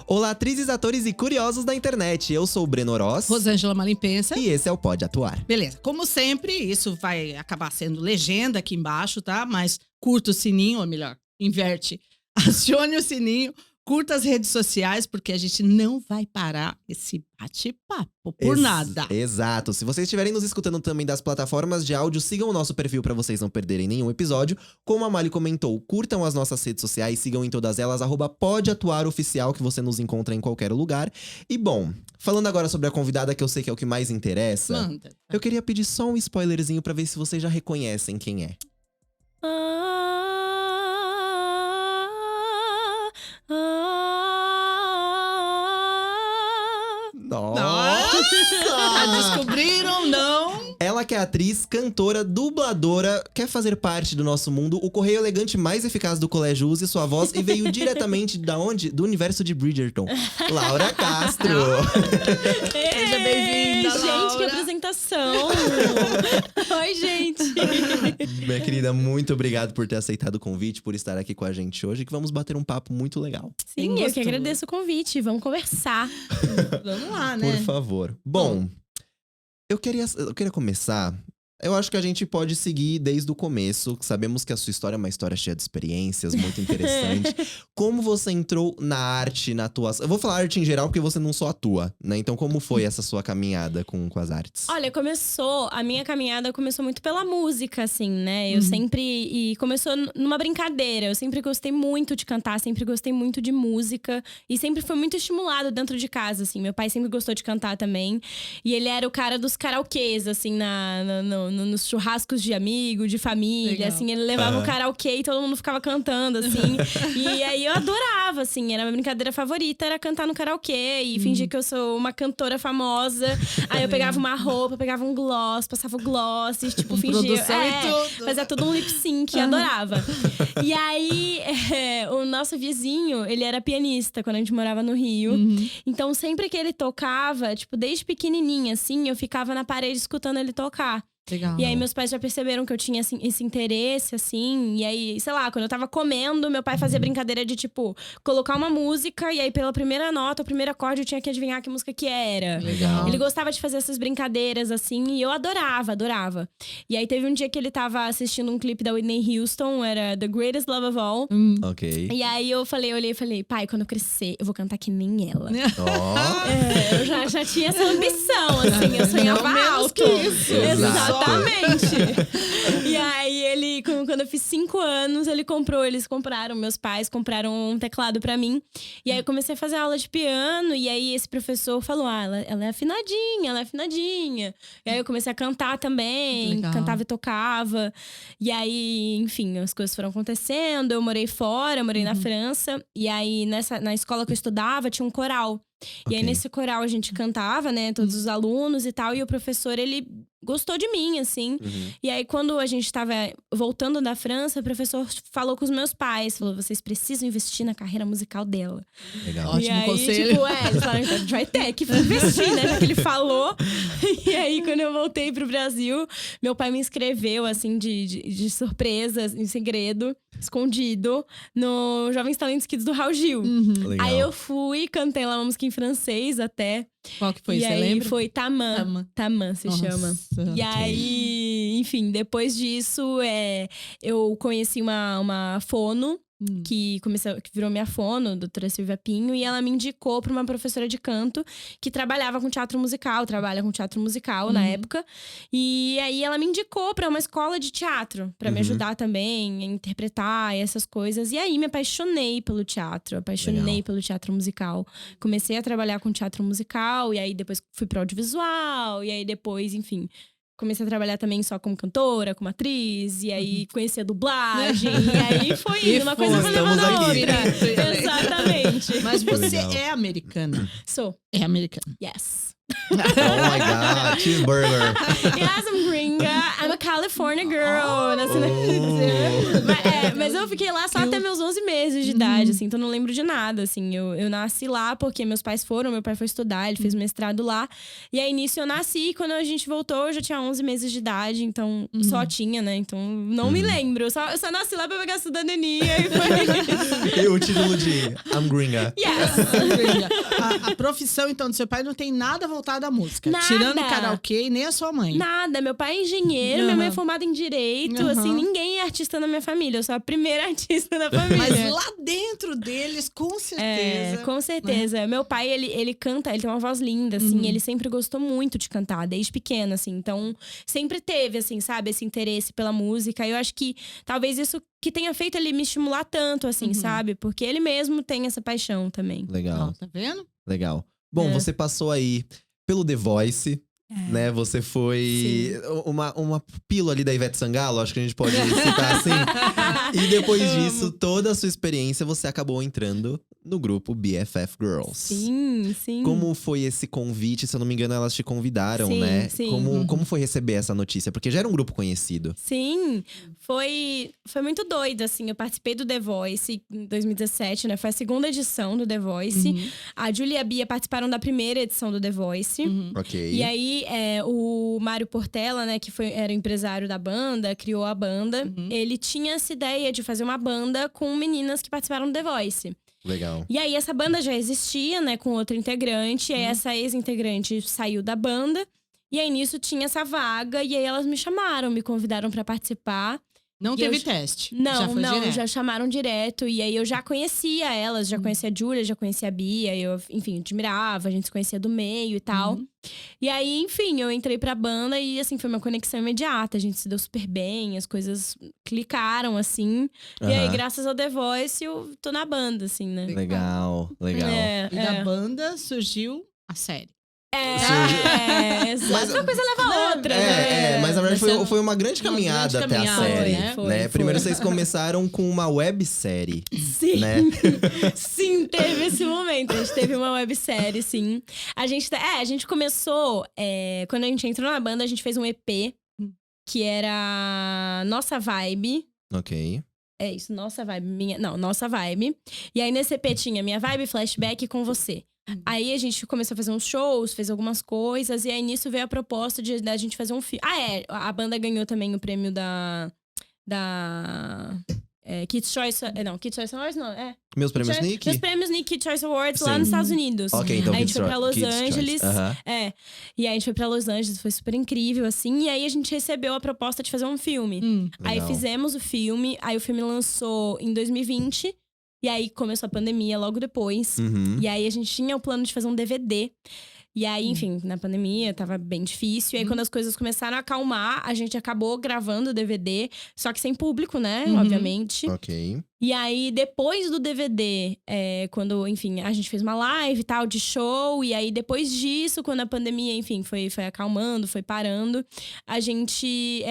Olá, atrizes, atores e curiosos da internet. Eu sou o Breno Oroz. Rosângela Malimpensa. E esse é o Pode Atuar. Beleza. Como sempre, isso vai acabar sendo legenda aqui embaixo, tá? Mas curta o sininho, ou melhor, inverte. Acione o sininho, curta as redes sociais, porque a gente não vai parar esse bate-papo por nada. Exato. Se vocês estiverem nos escutando também das plataformas de áudio, sigam o nosso perfil para vocês não perderem nenhum episódio. Como a Mali comentou, curtam as nossas redes sociais, sigam em todas elas, @podeatuaroficial, que você nos encontra em qualquer lugar. E bom, falando agora sobre a convidada, que eu sei que é o que mais interessa, Manda. eu queria pedir só um spoilerzinho pra ver se vocês já reconhecem quem é. Nossa! Descobriram, não? Ela que é atriz, cantora, dubladora, quer fazer parte do nosso mundo, o correio elegante mais eficaz do colégio use sua voz e veio diretamente da onde? Do universo de Bridgerton. Laura Castro! Seja bem-vinda, gente, Laura. que apresentação! Oi, gente! Minha querida, muito obrigado por ter aceitado o convite, por estar aqui com a gente hoje, que vamos bater um papo muito legal. Sim, eu que agradeço o convite. Vamos conversar. Vamos lá, né? Por favor. Bom, eu queria começar. Eu acho que a gente pode seguir desde o começo. Sabemos que a sua história é uma história cheia de experiências, muito interessante. Como você entrou na arte, na atuação? Eu vou falar arte em geral porque você não só atua, né? Então, como foi essa sua caminhada com as artes? Olha, a minha caminhada começou muito pela música, assim, né? Eu sempre… E começou numa brincadeira. Eu sempre gostei muito de cantar, sempre gostei muito de música. E sempre foi muito estimulado dentro de casa, assim. Meu pai sempre gostou de cantar também. E ele era o cara dos karaokês, assim, nos churrascos de amigo, de família. Legal. Assim, ele levava o karaokê e todo mundo ficava cantando, assim. E aí eu adorava, assim. Era a minha brincadeira favorita, era cantar no karaokê. E fingir que eu sou uma cantora famosa. Aí eu pegava uma roupa, pegava um gloss, passava o gloss e, tipo, fingia… produção e tudo. Fazia todo um lip sync, adorava. E aí, o nosso vizinho, ele era pianista quando a gente morava no Rio. Então, sempre que ele tocava, tipo, desde pequenininha, assim, eu ficava na parede escutando ele tocar. Legal. E aí, meus pais já perceberam que eu tinha assim, esse interesse, assim. E aí, sei lá, quando eu tava comendo, meu pai fazia brincadeira de, tipo, colocar uma música. E aí, pela primeira nota, o primeiro acorde, eu tinha que adivinhar que música que era. Legal. Ele gostava de fazer essas brincadeiras, assim. E eu adorava. E aí, teve um dia que ele tava assistindo um clipe da Whitney Houston. Era The Greatest Love of All. Ok. E aí, olhei e falei… Pai, quando eu crescer, eu vou cantar que nem ela. Ó. Eu já tinha essa ambição, assim. Eu sonhava Não menos alto. que isso. Exatamente. E aí, ele, quando eu fiz 5 anos, eles compraram, meus pais compraram um teclado pra mim. E aí, eu comecei a fazer aula de piano. E aí, esse professor falou, ela é afinadinha. E aí, eu comecei a cantar também. Legal. Cantava e tocava. E aí, enfim, as coisas foram acontecendo. Eu morei fora, morei na França. E aí, na escola que eu estudava, tinha um coral. E aí, Ok. nesse coral, a gente cantava, né? Todos os alunos e tal. E o professor, ele gostou de mim, assim. E aí, quando a gente tava voltando da França, o professor falou com os meus pais. Falou, vocês precisam investir na carreira musical dela. Legal. Ótimo E aí, conselho. tipo, eles falaram, então a gente vai ter que investir, né? Já que ele falou. E aí, quando eu voltei pro Brasil, meu pai me inscreveu, assim, de surpresa, em segredo, escondido, no Jovens Talentos Kids do Raul Gil. Legal. Aí eu fui, cantei lá uma música em francês até. Qual que foi? E Você aí lembra? foi Tamã. Tamã se Nossa. chama. E aí, enfim, depois disso, eu conheci uma fono. Que virou minha fono, doutora Silvia Pinho, e ela me indicou para uma professora de canto que trabalha com teatro musical na época. E aí ela me indicou para uma escola de teatro, para me ajudar também a interpretar essas coisas. E aí me apaixonei pelo teatro, Legal. pelo teatro musical. Comecei a trabalhar com teatro musical, e aí depois fui para audiovisual, e aí depois, enfim. Comecei a trabalhar também só como cantora, como atriz. E aí conheci a dublagem. E aí foi indo, uma coisa foi levando a Estamos aqui. outra. Exatamente. Mas você Legal. é americana. Sou. É americana. Yes. Oh my God, cheeseburger. Yes, I'm gringa. I'm a California girl. Nasci na- mas eu fiquei lá só até meus 11 meses de idade, assim. Então não lembro de nada, assim. Eu nasci lá porque meus pais foram. Meu pai foi estudar, ele fez mestrado lá. E aí, nisso, eu nasci. Quando a gente voltou, eu já tinha 11 meses de idade. Então, só tinha, né? Então, não me lembro. Eu só nasci lá pra pegar cidadania. E foi... E o título de I'm gringa. Yes! A profissão, então, do seu pai não tem nada voltado à música. Nada. Tirando o karaokê e nem a sua mãe. Nada, meu pai é engenheiro, minha mãe é formada em direito, assim, ninguém é artista na minha família, eu sou a primeira artista da família. Mas lá dentro deles, com certeza. Com certeza. Meu pai, ele canta, ele tem uma voz linda, assim, ele sempre gostou muito de cantar, desde pequena, assim. Então, sempre teve, assim, sabe, esse interesse pela música. Eu acho que talvez isso que tenha feito ele me estimular tanto, assim, sabe? Porque ele mesmo tem essa paixão também. Legal, Ó, tá vendo? legal. Bom, você passou aí pelo The Voice, né? Você foi uma pílula ali da Ivete Sangalo, acho que a gente pode citar assim. E depois disso, toda a sua experiência, você acabou entrando no grupo BFF Girls. Sim, sim. Como foi esse convite? Se eu não me engano, elas te convidaram, Sim, né? sim. Como foi receber essa notícia? Porque já era um grupo conhecido. Sim, foi muito doido, assim. Eu participei do The Voice em 2017, né? Foi a segunda edição do The Voice. A Júlia e a Bia participaram da primeira edição do The Voice. Ok. E aí, o Mário Portela, né, que era o empresário da banda, criou a banda. Ele tinha essa ideia de fazer uma banda com meninas que participaram do The Voice. Legal. E aí, essa banda já existia, né, com outro integrante. E aí, essa ex-integrante saiu da banda. E aí, nisso, tinha essa vaga. E aí, elas me chamaram, me convidaram pra participar. Não E teve eu- teste. Não, já foi não, direto. já chamaram direto. E aí, eu já conhecia elas. Já conhecia a Júlia, já conhecia a Bia. Eu, enfim, admirava. A gente se conhecia do meio e tal. E aí, enfim, eu entrei pra banda e, assim, foi uma conexão imediata. A gente se deu super bem, as coisas clicaram, assim. E aí, Aham. graças ao The Voice, eu tô na banda, assim, né? Legal, legal. É, E da banda surgiu a série. Mas uma coisa leva a outra, né? Mas na verdade Vai ser foi uma grande uma caminhada grande até a caminhada, série, né? né? Foi. Primeiro vocês começaram com uma websérie, Sim. né? Sim, teve esse momento. A gente teve uma websérie, sim. A gente começou… quando a gente entrou na banda, a gente fez um EP. Que era Nossa Vibe. Ok. É isso, Nossa Vibe. Nossa Vibe. E aí, nesse EP tinha Minha Vibe, Flashback com Você. Aí, a gente começou a fazer uns shows, fez algumas coisas. E aí, nisso veio a proposta da gente fazer um filme. A banda ganhou também o prêmio da Kids Choice… Não, Kids Choice Awards não, Meus prêmios Meus Nick? prêmios Nick Kids Choice Awards lá Sim. nos Estados Unidos. Ok, então Aí a gente foi pra Los Kids Choice. Angeles. Aham. E aí a gente foi pra Los Angeles, foi super incrível, assim. E aí a gente recebeu a proposta de fazer um filme. Aí Legal. fizemos o filme, aí o filme lançou em 2020. E aí começou a pandemia logo depois. Uhum. E aí a gente tinha o plano de fazer um DVD. E aí, enfim, na pandemia tava bem difícil. E aí, quando as coisas começaram a acalmar, a gente acabou gravando o DVD. Só que sem público, né? Obviamente. Ok. E aí, depois do DVD, quando, enfim, a gente fez uma live e tal, de show. E aí, depois disso, quando a pandemia, enfim, foi acalmando, foi parando. A gente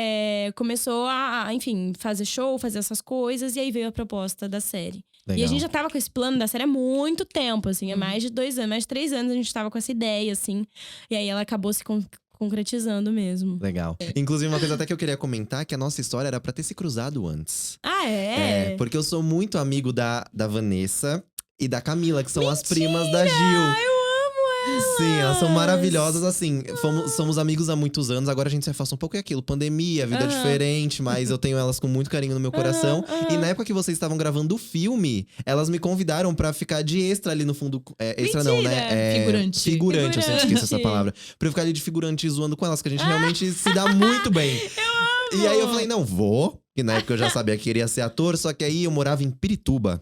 começou a, enfim, fazer show, fazer essas coisas. E aí, veio a proposta da série. Legal. E a gente já tava com esse plano da série há muito tempo, assim. Há mais de 2 anos, mais de 3 anos a gente tava com essa ideia, assim. E aí, ela acabou se concretizando mesmo. Legal. Inclusive, uma coisa até que eu queria comentar, que a nossa história era pra ter se cruzado antes. Ah, é? Porque eu sou muito amigo da Vanessa e da Camila, que são as primas da Gil. Sim, elas são maravilhosas, assim. Somos amigos há muitos anos, agora a gente se afasta um pouco. E aquilo, pandemia, vida diferente, mas eu tenho elas com muito carinho no meu coração. E na época que vocês estavam gravando o filme, elas me convidaram pra ficar de extra ali no fundo. Extra não, né? Figurante. Figurante, eu sempre esqueço essa palavra. Pra eu ficar ali de figurante zoando com elas, que a gente realmente se dá muito bem. E aí eu falei, não, vou. E na época eu já sabia que iria ser ator, só que aí eu morava em Pirituba.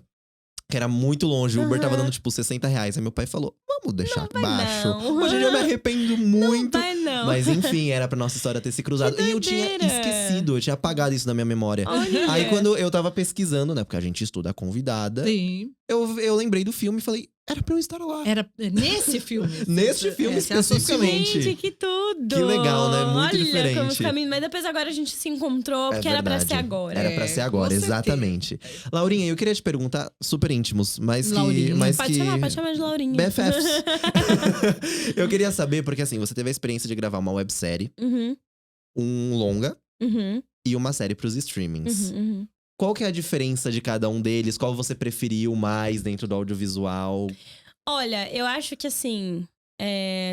Que era muito longe, o Uber tava dando tipo R$60. Aí meu pai falou, vamos deixar baixo. não. Hoje em dia eu me arrependo muito. Não vai não. Mas enfim, era pra nossa história ter se cruzado. E eu tinha doideira. esquecido, eu tinha apagado isso da minha memória. Olha. Aí quando eu tava pesquisando, né, porque a gente estuda a convidada, Sim. eu lembrei do filme e falei, Era pra eu estar lá. Era nesse filme. Neste filme Você associou. especificamente. Gente, que tudo! Que legal, né? Muito Olha diferente. como os caminhos. Mas depois agora a gente se encontrou, porque era pra ser agora. Era pra ser agora, com certeza. exatamente. Laurinha, eu queria te perguntar, super íntimos, mas que... Laurinha. Mas Pode que... chamar de Laurinha. BFFs. Eu queria saber, porque assim, você teve a experiência de gravar uma websérie, Uhum, um longa uhum, e uma série pros streamings. uhum. Qual que é a diferença de cada um deles? Qual você preferiu mais dentro do audiovisual? Olha, eu acho que assim,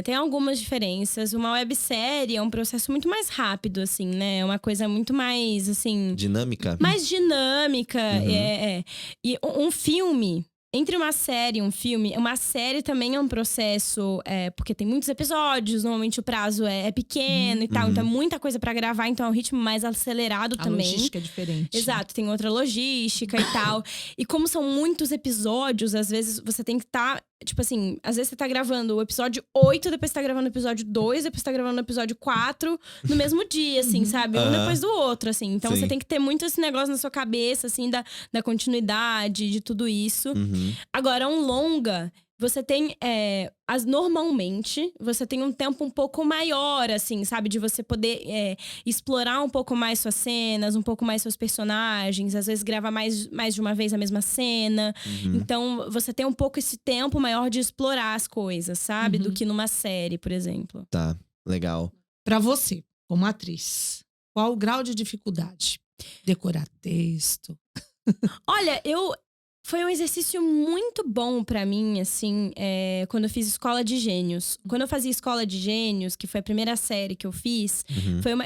tem algumas diferenças. Uma websérie é um processo muito mais rápido, assim, né? É uma coisa muito mais, assim, Dinâmica? mais dinâmica. Uhum. E um filme, entre uma série e um filme, uma série também é um processo, porque tem muitos episódios, normalmente o prazo é pequeno e tal, então é muita coisa pra gravar, então é um ritmo mais acelerado A também. logística é diferente. Exato, tem outra logística e tal. E como são muitos episódios, às vezes você tem que estar. Tipo assim, às vezes você tá gravando o episódio 8, depois você tá gravando o episódio 2, depois você tá gravando o episódio 4 no mesmo dia, assim, sabe? Um depois do outro, assim. Então Sim. você tem que ter muito esse negócio na sua cabeça, assim, da continuidade, de tudo isso. Uhum. Agora, um longa, você tem. Normalmente, você tem um tempo um pouco maior, assim, sabe? De você poder explorar um pouco mais suas cenas, um pouco mais seus personagens. Às vezes, gravar mais de uma vez a mesma cena. Uhum. Então, você tem um pouco esse tempo maior de explorar as coisas, sabe? Do que numa série, por exemplo. Tá, legal. Pra você, como atriz, qual o grau de dificuldade? Decorar texto. Olha, foi um exercício muito bom pra mim, assim, quando eu fiz Escola de Gênios. Quando eu fazia Escola de Gênios, que foi a primeira série que eu fiz,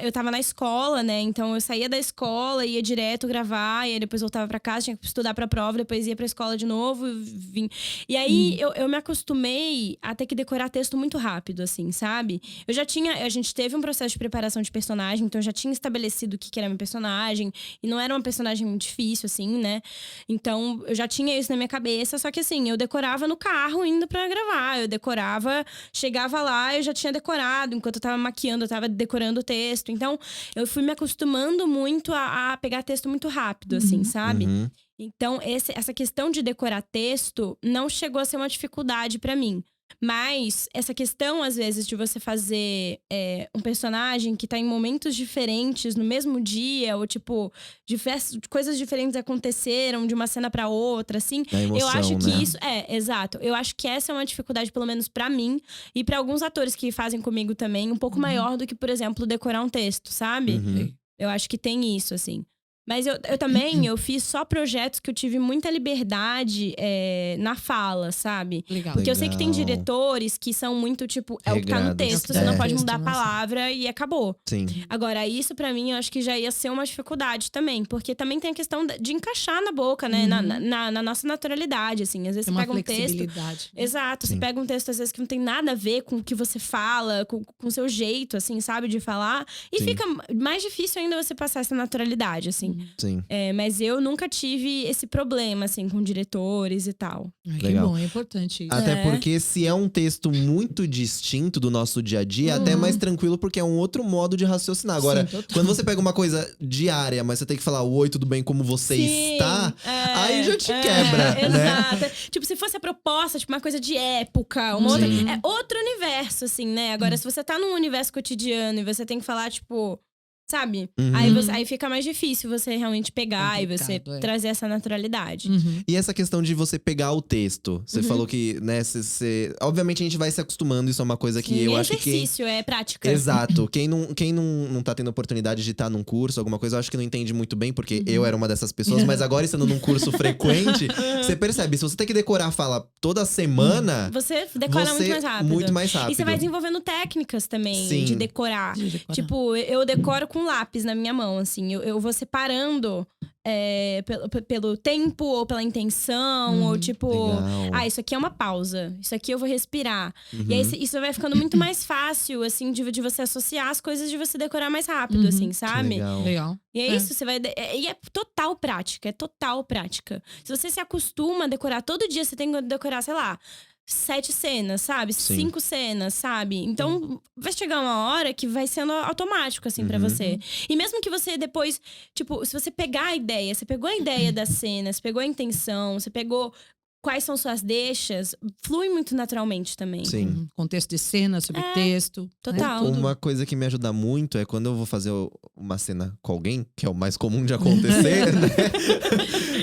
eu tava na escola, né? Então eu saía da escola, ia direto gravar, e aí depois voltava pra casa, tinha que estudar pra prova, depois ia pra escola de novo, vim. E aí eu me acostumei a ter que decorar texto muito rápido, assim, sabe? A gente teve um processo de preparação de personagem, então eu já tinha estabelecido o que era meu personagem, e não era uma personagem muito difícil, assim, né? Então eu já tinha isso na minha cabeça, só que assim, eu decorava no carro indo pra gravar. Eu decorava, chegava lá, eu já tinha decorado. Enquanto eu tava maquiando, eu tava decorando o texto. Então, eu fui me acostumando muito a pegar texto muito rápido, assim, sabe? Uhum. Então, essa questão de decorar texto não chegou a ser uma dificuldade pra mim. Mas essa questão, às vezes, de você fazer um personagem que tá em momentos diferentes no mesmo dia, ou tipo, coisas diferentes aconteceram de uma cena pra outra, assim. A emoção, eu acho que né? isso. Exato. Eu acho que essa é uma dificuldade, pelo menos pra mim, e pra alguns atores que fazem comigo também, um pouco maior do que, por exemplo, decorar um texto, sabe? Uhum. Eu acho que tem isso, assim. Mas eu também, eu fiz só projetos que eu tive muita liberdade na fala, sabe? Legal. Porque eu sei que tem Legal. diretores que são muito, tipo, é o que tá no Regrados. texto, você não É. pode mudar a Texto, nossa. palavra e acabou. Sim. Agora, isso pra mim, eu acho que já ia ser uma dificuldade também. Porque também tem a questão de encaixar na boca, né? Na nossa naturalidade, assim. Às vezes Tem você uma pega um texto… flexibilidade. Exato, Sim. você pega um texto às vezes que não tem nada a ver com o que você fala, com o seu jeito, assim, sabe, de falar. E Sim. fica mais difícil ainda você passar essa naturalidade, assim. Sim. Mas eu nunca tive esse problema, assim, com diretores e tal. Ai, que Legal. bom, é importante isso. Até porque se é um texto muito distinto do nosso dia a dia, é até mais tranquilo, porque é um outro modo de raciocinar. Agora, Sim, total. quando você pega uma coisa diária, mas você tem que falar oi, tudo bem, como você está, aí já te quebra, né? Exato. Tipo, se fosse a proposta, tipo, uma coisa de época, uma outra… Sim. É outro universo, assim, né? Agora, se você tá num universo cotidiano e você tem que falar, tipo… Sabe? Uhum. Aí fica mais difícil você realmente pegar e você Complicado, trazer essa naturalidade. E essa questão de você pegar o texto, você Uhum. falou que, né, obviamente a gente vai se acostumando, isso é uma coisa que Sim, eu é acho que exercício, é prática. Exato. Quem não tá tendo oportunidade de estar num curso, alguma coisa, eu acho que não entende muito bem, porque eu era uma dessas pessoas, mas agora estando num curso frequente, você percebe, se você tem que decorar a fala toda semana, Você decora muito mais rápido. muito mais rápido. E você vai desenvolvendo técnicas também Sim. de decorar. De decorar. Tipo, eu decoro com lápis na minha mão, assim. Eu vou separando pelo tempo ou pela intenção. Ou tipo, Legal. isso aqui é uma pausa. Isso aqui eu vou respirar. Uhum. E aí isso vai ficando muito mais fácil, assim, de você associar as coisas, de você decorar mais rápido, assim, Que sabe? legal. Legal. E é isso, você vai… E é total prática, é total prática. Se você se acostuma a decorar, todo dia você tem que decorar, sei lá… 7 cenas, sabe? Sim. 5 cenas, sabe? Então, vai chegar uma hora que vai sendo automático, assim, pra você. E mesmo que você depois… Tipo, se você pegar a ideia, você pegou a ideia da cena, você pegou a intenção, você pegou… quais são suas deixas, flui muito naturalmente também. Sim. Contexto de cena, subtexto. total. Tudo. Uma coisa que me ajuda muito é quando eu vou fazer uma cena com alguém, que é o mais comum de acontecer, né?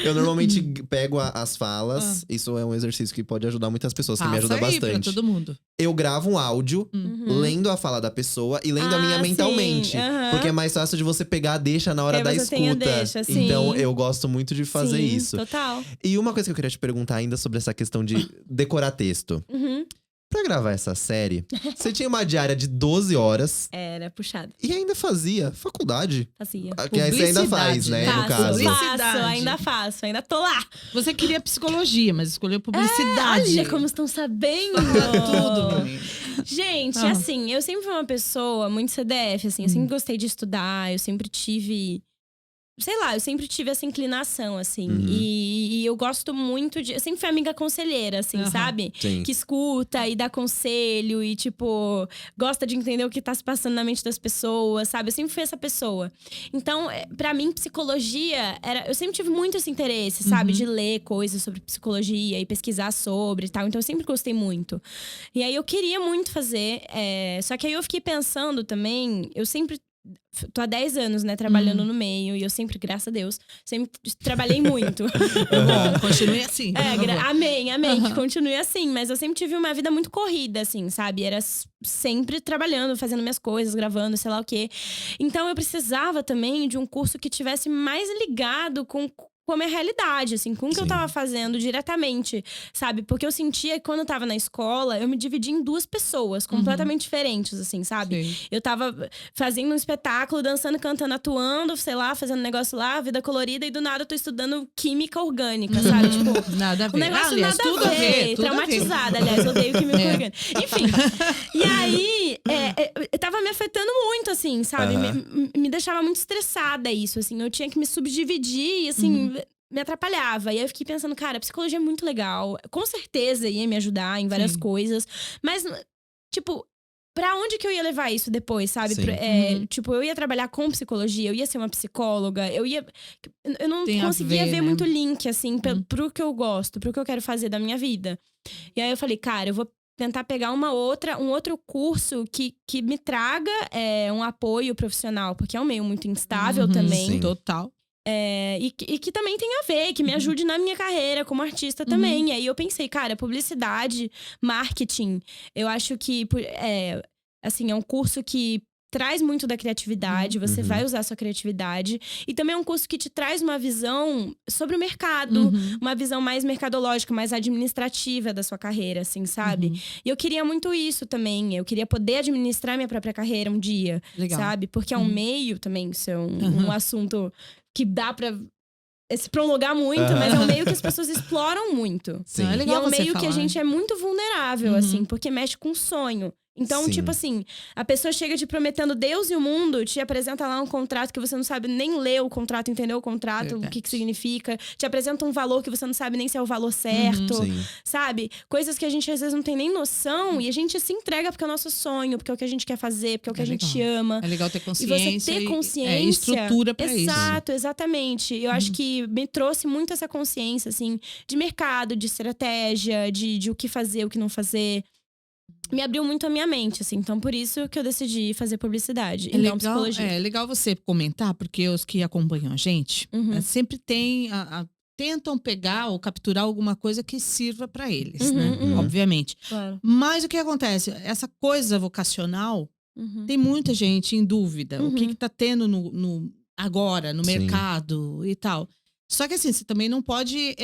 Eu normalmente pego as falas. Isso é um exercício que pode ajudar muitas pessoas, que me ajuda Passa aí pra bastante. todo mundo. Eu gravo um áudio, lendo a fala da pessoa e lendo a minha mentalmente. Sim, aham. Porque é mais fácil de você pegar a deixa na hora Que da aí você tem a escuta. deixa, sim. Então eu gosto muito de fazer Sim, isso. Total. E uma coisa que eu queria te perguntar ainda sobre essa questão de decorar texto. Uhum. Pra gravar essa série, você tinha uma diária de 12 horas Era puxado. e ainda fazia faculdade. Fazia. Que aí você ainda faz, né? No caso. Publicidade. Ainda tô lá. Você queria psicologia, mas escolheu publicidade. Olha como estão sabendo. Tudo, menino. Gente, Ah. assim, eu sempre fui uma pessoa muito CDF, assim, eu sempre gostei de estudar, eu sempre tive. Sei lá, eu sempre tive essa inclinação, assim. Uhum. E eu gosto muito de. Eu sempre fui amiga conselheira, assim, Aham. sabe? Sim. Que escuta e dá conselho e, tipo, gosta de entender o que tá se passando na mente das pessoas, sabe? Eu sempre fui essa pessoa. Então, pra mim, psicologia era. Eu sempre tive muito esse interesse, sabe? De ler coisas sobre psicologia e pesquisar sobre e tal. Então, eu sempre gostei muito. E aí, eu queria muito fazer. Só que aí, eu fiquei pensando também. Eu sempre. Tô há 10 anos, né, trabalhando no meio. E eu sempre, graças a Deus, sempre trabalhei muito. Bom, continue assim. por favor. Amém, que continue assim. Mas eu sempre tive uma vida muito corrida, assim, sabe? Era sempre trabalhando, fazendo minhas coisas, gravando, sei lá o quê. Então, eu precisava também de um curso que tivesse mais ligado com a minha realidade, assim, com o que eu Sim. tava fazendo diretamente, sabe? Porque eu sentia que quando eu tava na escola, eu me dividia em duas pessoas completamente diferentes, assim, sabe? Sim. Eu tava fazendo um espetáculo, dançando, cantando, atuando, sei lá, fazendo um negócio lá, vida colorida, e do nada eu tô estudando química orgânica, sabe? Tipo, Nada a um ver. negócio Aliás, nada tudo a ver. tudo a ver. Traumatizada, aliás, odeio química É. orgânica. Enfim. E aí, tava me afetando muito, assim, sabe? Me deixava muito estressada isso, assim. Eu tinha que me subdividir e, assim, me atrapalhava. E aí eu fiquei pensando, cara, a psicologia é muito legal. Com certeza ia me ajudar em várias Sim. coisas. Mas, tipo, pra onde que eu ia levar isso depois, sabe? Sim. Tipo, eu ia trabalhar com psicologia, eu ia ser uma psicóloga, eu não Tem a conseguia ver, ver né? muito link, assim, pro que eu gosto, pro que eu quero fazer da minha vida. E aí eu falei, cara, eu vou tentar pegar um outro curso que me traga um apoio profissional, porque é um meio muito instável também. Sim. Total. E que também tem a ver, que me ajude na minha carreira como artista também. E aí eu pensei, cara, publicidade, marketing, eu acho que assim, é um curso que traz muito da criatividade, você vai usar a sua criatividade. E também é um curso que te traz uma visão sobre o mercado, uma visão mais mercadológica, mais administrativa da sua carreira, assim, sabe? E eu queria muito isso também. Eu queria poder administrar minha própria carreira um dia, Legal. sabe? Porque é um meio também, isso é um assunto que dá pra se prolongar muito, mas é um meio que as pessoas exploram muito. Sim. Não, é E legal é um você meio que a falar. gente é muito vulnerável, assim, porque mexe com sonho. Então, Sim. tipo assim, a pessoa chega te prometendo Deus e o mundo, te apresenta lá um contrato que você não sabe nem ler o contrato, entender o contrato, o que significa. Te apresenta um valor que você não sabe nem se é o valor certo, Sim. sabe? Coisas que a gente às vezes não tem nem noção e a gente se entrega porque é o nosso sonho, porque é o que a gente quer fazer, porque é o que a gente ama. É legal ter E consciência. você ter consciência. E estrutura pra isso. Exato, exatamente. Eu acho que me trouxe muito essa consciência, assim, de mercado, de estratégia, de o que fazer, o que não fazer. Me abriu muito a minha mente, assim. Então, por isso que eu decidi fazer publicidade e não psicologia. É legal você comentar, porque os que acompanham a gente sempre tem tentam pegar ou capturar alguma coisa que sirva pra eles, né? Obviamente. Claro. Mas o que acontece? Essa coisa vocacional, tem muita gente em dúvida. O que tá tendo agora, no Sim. mercado e tal. Só que assim, você também não pode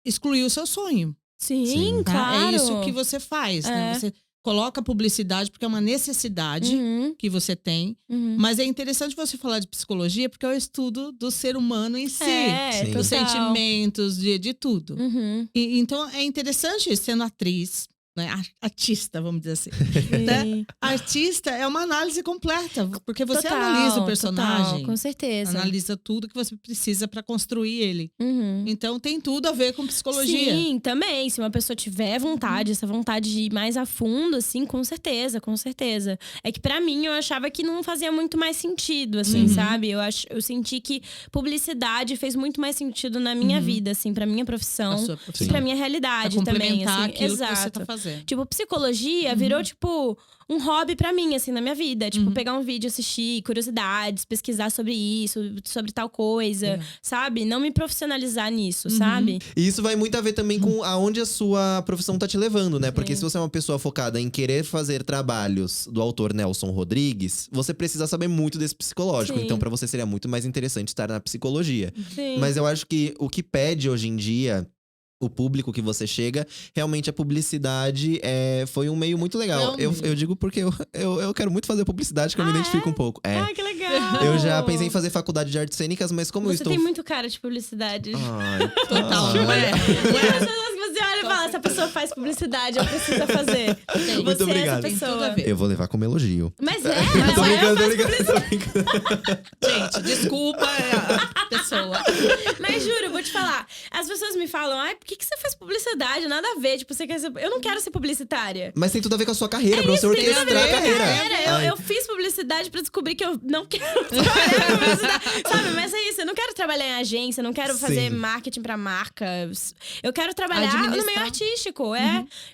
excluir o seu sonho. Sim, Tá? claro. É isso que você faz, né? Você coloca publicidade porque é uma necessidade que você tem. Mas é interessante você falar de psicologia porque é o estudo do ser humano em si. Sim. Dos total. sentimentos, de tudo. E, então, é interessante, sendo atriz, né? Artista, vamos dizer assim. Né? Artista é uma análise completa, porque você analisa o personagem. Total, com certeza. Analisa tudo que você precisa para construir ele. Então tem tudo a ver com psicologia. Sim, também. Se uma pessoa tiver vontade, essa vontade de ir mais a fundo, assim, com certeza, com certeza. É que pra mim eu achava que não fazia muito mais sentido, assim, sabe? Eu senti que publicidade fez muito mais sentido na minha vida, assim, pra minha profissão e pra minha realidade também, assim. Aquilo Exato. que você tá fazendo. Tipo, psicologia virou, tipo, um hobby pra mim, assim, na minha vida. Tipo, pegar um vídeo, assistir, curiosidades, pesquisar sobre isso, sobre tal coisa, sabe? Não me profissionalizar nisso, sabe? E isso vai muito a ver também com aonde a sua profissão tá te levando, né? Porque se você é uma pessoa focada em querer fazer trabalhos do autor Nelson Rodrigues, você precisa saber muito desse psicológico. Sim. Então, pra você seria muito mais interessante estar na psicologia. Sim. Mas eu acho que o que pede hoje em dia, o público que você chega, realmente a publicidade foi um meio muito legal. Eu digo porque eu quero muito fazer publicidade, que eu me identifico um pouco. Ah, que legal! Eu já pensei em fazer faculdade de artes cênicas, mas como eu Você estou… tem muito cara de publicidade. Ai, Total, não é? E as pessoas que você olha e fala, essa pessoa faz publicidade, eu preciso fazer. Muito Você obrigado. é essa Tem tudo a pessoa. ver. Eu vou levar como elogio. Mas Tô mas brincando, eu tô faço brincando, tô brincando. Gente, desculpa a pessoa. Mas juro, vou te falar. As pessoas me falam, ai, por que você faz publicidade? Nada a ver. Tipo, você quer ser… Eu não quero ser publicitária. Mas tem tudo a ver com a sua carreira, pra você Tem tudo a ver orquestrar a com minha carreira. Ai. Eu fiz publicidade pra descobrir que eu não quero trabalhar em publicidade. Sabe, mas é isso. Eu não quero trabalhar em agência, não quero fazer Sim. marketing pra marcas. Eu quero trabalhar no Administrar. meio artístico.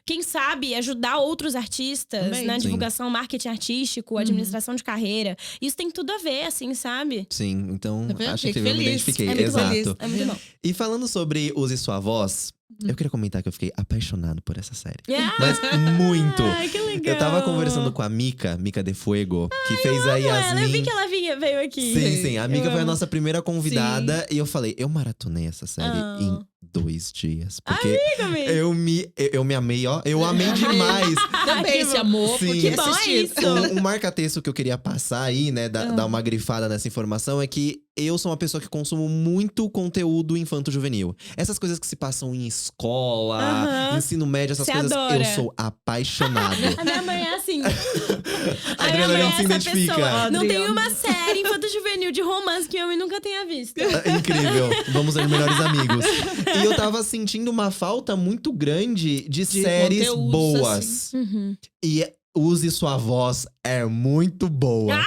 Quem sabe, ajudar outros artistas Também. na Sim. divulgação, marketing artístico, administração de carreira. Isso tem tudo a ver, assim, sabe? Sim, então Tá vendo? acho que Fiquei eu me feliz. identifiquei. É muito Exato. feliz. É muito bom. E falando sobre Use Sua Voz, eu queria comentar que eu fiquei apaixonado por essa série. Ah, Mas muito. Ai, que legal. Eu tava conversando com a Mica de Fuego, que fez a Ela, eu vi Yasmin. que ela veio aqui. Sim. A Mica Eu foi a amo. nossa primeira convidada. E eu falei, eu maratonei essa série em 2 dias. Porque Amigo. eu me amei, ó. Eu amei demais. Também que se bom. amou, Sim. porque Que bom é assistiu. isso. Um marca-texto que eu queria passar aí, né, dar uma grifada nessa informação, é que eu sou uma pessoa que consumo muito conteúdo infanto-juvenil. Essas coisas que se passam em escola, Aham. ensino médio, essas Você coisas, adora. eu sou apaixonado. A minha mãe é assim. A A minha Adriana mãe não é se essa identifica. pessoa. Não tem Adriana. uma série infanto-juvenil de romance que minha mãe nunca tenha visto. Incrível. Vamos ser melhores amigos. E eu tava sentindo uma falta muito grande de séries conteúdos, boas. assim. E Use Sua Voz é muito boa.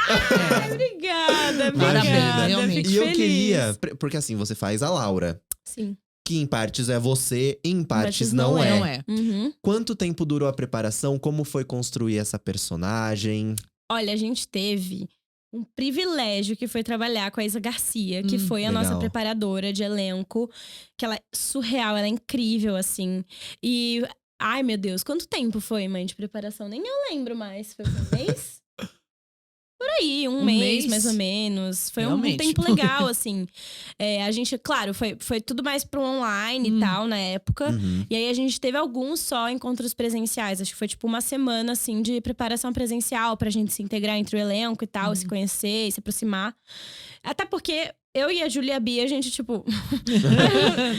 Obrigada, Parabéns, obrigada. realmente. Fico E eu feliz. queria… Porque assim, você faz a Laura. Sim. Que em partes é você, em partes Partes não é. Não é. Uhum. Quanto tempo durou a preparação? Como foi construir essa personagem? Olha, a gente teve um privilégio que foi trabalhar com a Isa Garcia, que foi a nossa legal. preparadora de elenco. Que ela é surreal, ela é incrível, assim. E… Ai, meu Deus, quanto tempo foi, mãe, de preparação? Nem eu lembro mais. Foi um mês? Por aí, um mês, mais ou menos. Foi um Realmente. tempo legal, assim. A gente, claro, foi tudo mais pro online e tal, na época. Uhum. E aí, a gente teve alguns só encontros presenciais. Acho que foi, tipo, uma semana, assim, de preparação presencial. Pra gente se integrar entre o elenco e tal. Se conhecer e se aproximar. Até porque… Eu e a Júlia Bia, a gente, tipo…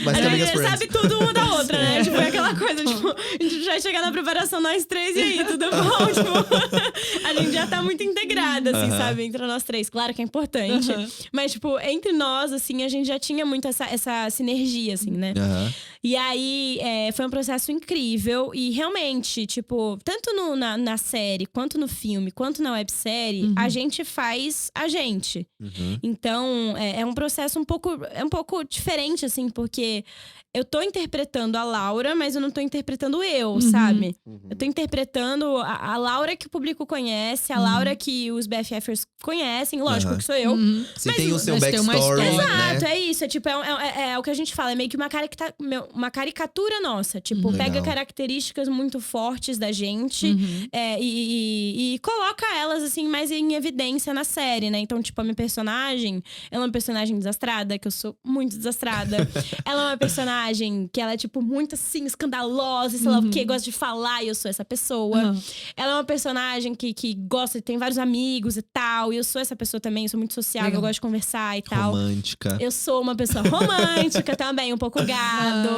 Mas a que amigas gente friends. sabe tudo uma da outra, né? Tipo, é aquela coisa, tipo… A gente já chega na preparação, nós três, e aí, tudo bom? Tipo, a gente já tá muito integrada, assim, sabe? Entre nós três. Claro que é importante. Mas, tipo, entre nós, assim, a gente já tinha muito essa sinergia, assim, né? Aham. E aí, foi um processo incrível. E realmente, tipo, tanto na série, quanto no filme, quanto na websérie, a gente faz a gente. Uhum. Então, é um processo um pouco diferente, assim, porque eu tô interpretando a Laura, mas eu não tô interpretando eu, sabe? Eu tô interpretando a Laura que o público conhece, a Laura que os BFFers conhecem, lógico Aham. que sou eu. Você tem o seu mas tem uma backstory, história. né? Exato, é isso. É tipo, é o que a gente fala, é meio que uma caricatura nossa. Tipo, Legal. pega características muito fortes da gente e coloca elas, assim, mais em evidência na série, né? Então, tipo, a minha personagem, ela é uma personagem desastrada, que eu sou muito desastrada. Ela é uma personagem personagem que ela é, tipo, muito assim, escandalosa, sei lá o quê, gosta de falar, e eu sou essa pessoa. Ela é uma personagem que gosta, tem vários amigos e tal, e eu sou essa pessoa também, eu sou muito sociável, eu gosto de conversar e tal. Romântica. Eu sou uma pessoa romântica também, um pouco gado.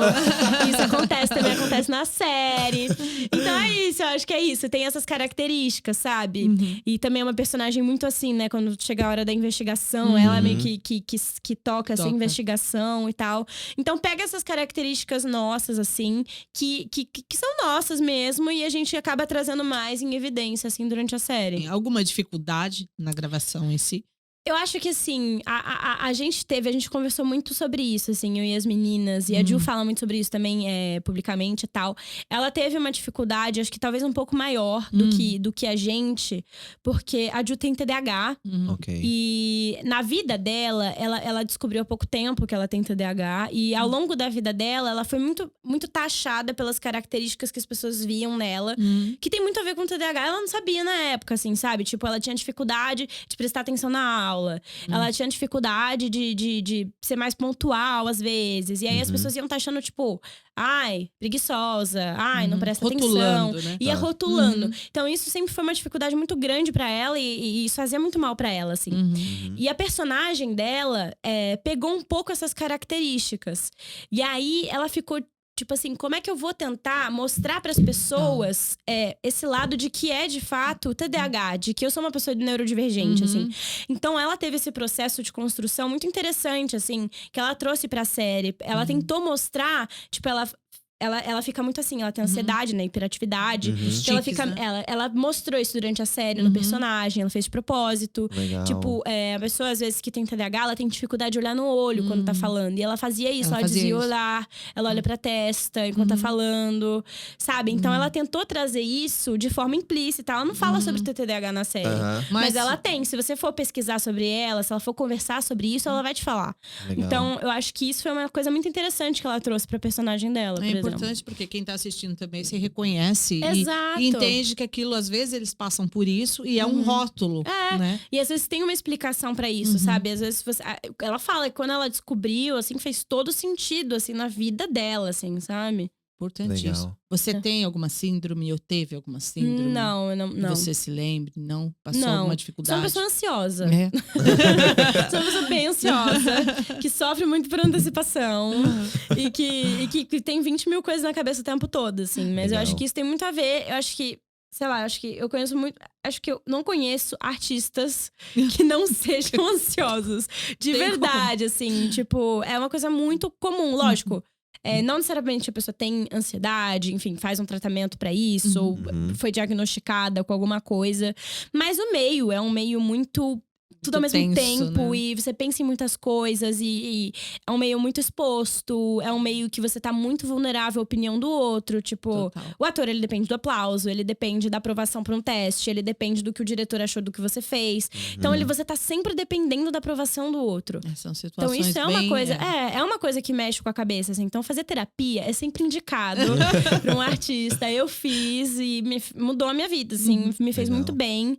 Isso também acontece na série. Então é isso, eu acho que é isso. Tem essas características, sabe? E também é uma personagem muito assim, né? Quando chega a hora da investigação, ela meio que toca essa investigação e tal. Então pega essas características nossas, assim, que são nossas mesmo, e a gente acaba trazendo mais em evidência, assim, durante a série. Tem alguma dificuldade na gravação em si? Eu acho que, assim, a gente conversou muito sobre isso, assim, eu e as meninas. E a Ju fala muito sobre isso também, publicamente e tal. Ela teve uma dificuldade, acho que talvez um pouco maior do que a gente. Porque a Ju tem TDAH. Ok. E na vida dela, ela descobriu há pouco tempo que ela tem TDAH. E ao longo da vida dela, ela foi muito, muito taxada pelas características que as pessoas viam nela. Que tem muito a ver com TDAH. Ela não sabia na época, assim, sabe? Tipo, ela tinha dificuldade de prestar atenção na aula. Ela tinha dificuldade de ser mais pontual, às vezes. E aí as pessoas iam taxando, tipo… Ai, preguiçosa. Ai, não presta Rotulando, atenção. né? Ia rotulando. Então isso sempre foi uma dificuldade muito grande pra ela. E isso fazia muito mal pra ela, assim. E a personagem dela pegou um pouco essas características. E aí ela ficou… Tipo assim, como é que eu vou tentar mostrar pras pessoas esse lado de que é, de fato, TDAH, de que eu sou uma pessoa neurodivergente, assim. Então, ela teve esse processo de construção muito interessante, assim, que ela trouxe pra série. Ela tentou mostrar, tipo, ela fica muito assim, ela tem ansiedade, né? Hiperatividade. Então ela fica. Né? Ela mostrou isso durante a série, no personagem, ela fez de propósito. Legal. Tipo, a pessoa, às vezes, que tem TDAH, ela tem dificuldade de olhar no olho quando tá falando. E ela fazia isso, ela desvia o olhar, ela olha pra testa enquanto tá falando, sabe? Então ela tentou trazer isso de forma implícita. Ela não fala sobre ter TDAH na série. Mas ela tem. Se você for pesquisar sobre ela, se ela for conversar sobre isso, ela vai te falar. Legal. Então, eu acho que isso foi uma coisa muito interessante que ela trouxe pra personagem dela. Por exemplo. Importante porque quem tá assistindo também se reconhece Exato. e entende que aquilo, às vezes, eles passam por isso e é um rótulo, né? E às vezes tem uma explicação pra isso, sabe? Às vezes ela fala que quando ela descobriu, assim, fez todo sentido, assim, na vida dela, assim, sabe? Importantíssimo. Legal. Você tem alguma síndrome ou teve alguma síndrome? Não, eu não. Que você se lembre? Não? Passou Não. alguma Sou dificuldade? uma pessoa ansiosa. É. Sou uma pessoa bem ansiosa, que sofre muito por antecipação e que tem 20 mil coisas na cabeça o tempo todo, assim. Mas Legal. eu acho que isso tem muito a ver. Eu acho que, sei lá, acho que eu conheço muito. Acho que eu não conheço artistas que não sejam ansiosos. De Tem verdade, assim. Tipo, é uma coisa muito comum, lógico. Não necessariamente a pessoa tem ansiedade, enfim, faz um tratamento pra isso, ou foi diagnosticada com alguma coisa. Mas o meio é um meio muito tudo ao mesmo tenso, tempo, né? e você pensa em muitas coisas, e é um meio muito exposto, é um meio que você tá muito vulnerável à opinião do outro. Tipo, Total. o ator, ele depende do aplauso, ele depende da aprovação pra um teste, ele depende do que o diretor achou do que você fez. Então, você tá sempre dependendo da aprovação do outro. São Então, situações isso é uma bem, coisa. É uma coisa que mexe com a cabeça, assim. Então, fazer terapia é sempre indicado pra um artista. Eu fiz e mudou a minha vida, assim. Me fez Legal. muito bem.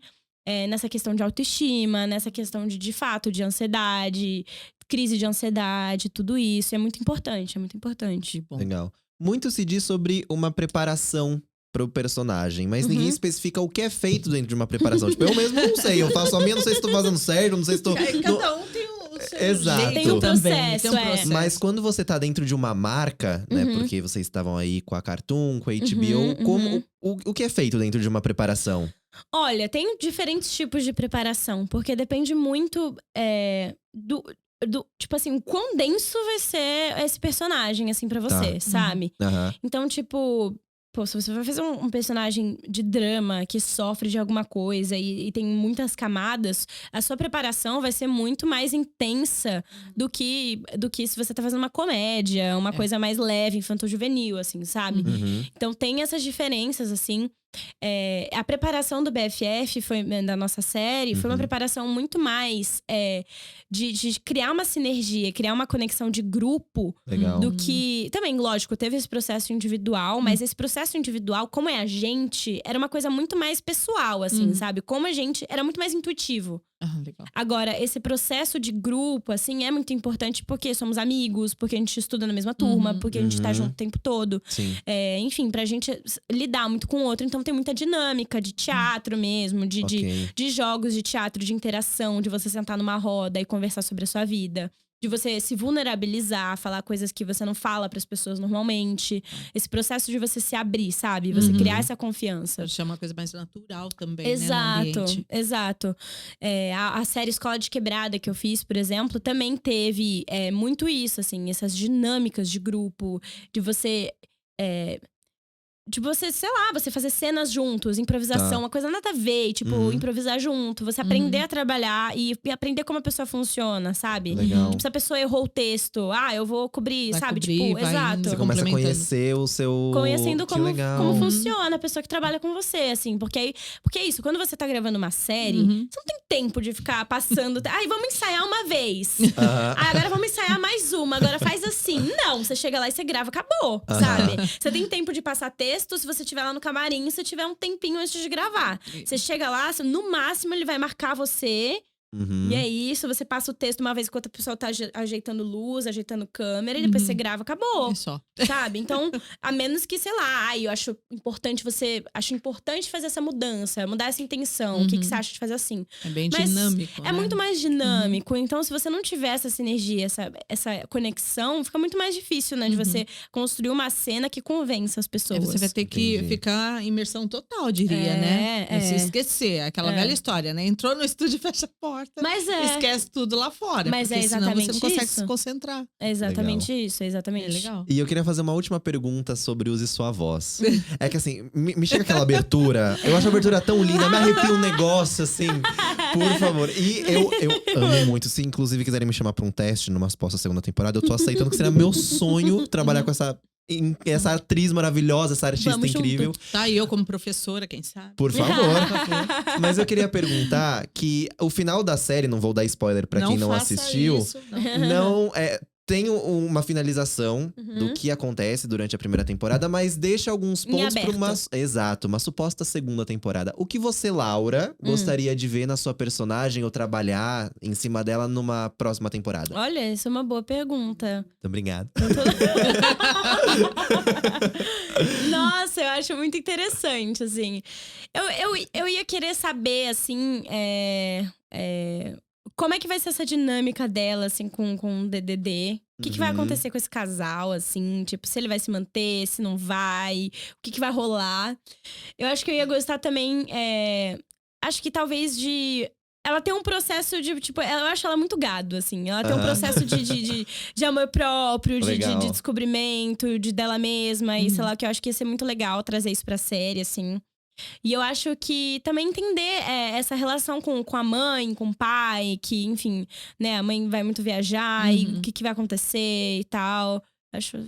Nessa questão de autoestima, nessa questão de fato, de ansiedade, crise de ansiedade, tudo isso. É muito importante, é muito importante. Bom. Legal. Muito se diz sobre uma preparação pro personagem, mas ninguém especifica o que é feito dentro de uma preparação. Tipo, eu mesmo não sei, eu faço a minha, não sei se tô fazendo certo, não sei se tô… Cada um tem o seu Exato. jeito Tem um também, processo, tem um processo. Mas quando você tá dentro de uma marca, né? Porque vocês estavam aí com a Cartoon, com a HBO, como o que é feito dentro de uma preparação? Olha, tem diferentes tipos de preparação, porque depende muito do tipo assim, o quão denso vai ser esse personagem, assim, pra você, sabe? Aham. Então, tipo… Pô, se você vai fazer um personagem de drama que sofre de alguma coisa e tem muitas camadas, a sua preparação vai ser muito mais intensa do que se você tá fazendo uma comédia, uma coisa mais leve, infanto-juvenil, assim, sabe? Então tem essas diferenças, assim. A preparação do BFF, da nossa série, foi uma preparação muito mais de criar uma sinergia, criar uma conexão de grupo. Legal. Do que… Também, lógico, teve esse processo individual, mas esse processo individual, como é a gente, era uma coisa muito mais pessoal, assim, sabe? Como a gente… Era muito mais intuitivo. Legal. Agora, esse processo de grupo, assim, é muito importante porque somos amigos, porque a gente estuda na mesma turma, porque a gente tá junto o tempo todo. Sim. Enfim, pra gente lidar muito com o outro. Então tem muita dinâmica de teatro mesmo, Ok. de jogos de teatro, de interação, de você sentar numa roda e conversar sobre a sua vida. De você se vulnerabilizar, falar coisas que você não fala pras pessoas normalmente. Esse processo de você se abrir, sabe? Você criar essa confiança. Acho que é uma coisa mais natural também, Exato, né, no ambiente. exato. A série Escola de Quebrada que eu fiz, por exemplo, também teve muito isso, assim, essas dinâmicas de grupo, de você. Sei lá, você fazer cenas juntos, improvisação, uma coisa nada a ver, e, tipo, improvisar junto, você aprender a trabalhar e aprender como a pessoa funciona, sabe? Legal. Tipo, se a pessoa errou o texto, eu vou cobrir, Vai sabe? cobrir, Tipo, vai exato. indo. Você começa a Complementando. conhecer o seu… Conhecendo Que como legal. funciona a pessoa que trabalha com você, assim. Porque é isso, quando você tá gravando uma série, você não tem tempo de ficar passando… Ai, vamos ensaiar uma vez. Aham. Agora vamos ensaiar mais uma, agora faz assim. Não, você chega lá e você grava, acabou, sabe? Você tem tempo de passar texto se você estiver lá no camarim, se tiver um tempinho antes de gravar. Você chega lá, no máximo ele vai marcar você… E é isso, você passa o texto uma vez enquanto a pessoa tá ajeitando luz, ajeitando câmera, e depois você grava, acabou. É só. Sabe? Então, a menos que, sei lá, eu acho importante fazer essa mudança, mudar essa intenção. O que você acha de fazer assim? É bem Mas dinâmico, É né? muito mais dinâmico. Então, se você não tiver essa sinergia, essa conexão, fica muito mais difícil, né? De você construir uma cena que convença as pessoas. Você vai ter que Entendi. ficar em imersão total, diria, né? Não se esquecer. Aquela velha história, né? Entrou no estúdio, fecha a porta. Mas Esquece tudo lá fora. Mas porque é senão você não exatamente consegue isso. se concentrar. É exatamente isso, é exatamente. É legal. E eu queria fazer uma última pergunta sobre Use Sua Voz. É que assim, me chega aquela abertura. Eu acho a abertura tão linda, me arrepia um negócio assim. Por favor. E eu amo muito. Se inclusive quiserem me chamar pra um teste numa suposta segunda temporada, eu tô aceitando, que seria meu sonho trabalhar com essa atriz maravilhosa, essa artista Vamos incrível. Tá, e eu como professora, quem sabe? Por favor. Mas eu queria perguntar que o final da série, não vou dar spoiler pra quem não faça assistiu, isso, não. tem uma finalização do que acontece durante a primeira temporada, mas deixa alguns Em pontos pra aberto. uma suposta segunda temporada. O que você, Laura, gostaria de ver na sua personagem ou trabalhar em cima dela numa próxima temporada? Olha, isso é uma boa pergunta. Muito obrigado. Nossa, eu acho muito interessante, assim. Eu ia querer saber, assim, como é que vai ser essa dinâmica dela, assim, com o DDD? O que vai acontecer com esse casal, assim? Tipo, se ele vai se manter, se não vai. O que vai rolar? Eu acho que eu ia gostar também… acho que talvez de… Ela tem um processo de, tipo… Eu acho ela muito gado, assim. Ela tem um processo de amor próprio, de descobrimento, dela mesma. E sei lá, que eu acho que ia ser muito legal trazer isso pra série, assim. E eu acho que também entender essa relação com a mãe, com o pai, que, enfim, né, a mãe vai muito viajar e o que vai acontecer e tal. Acho.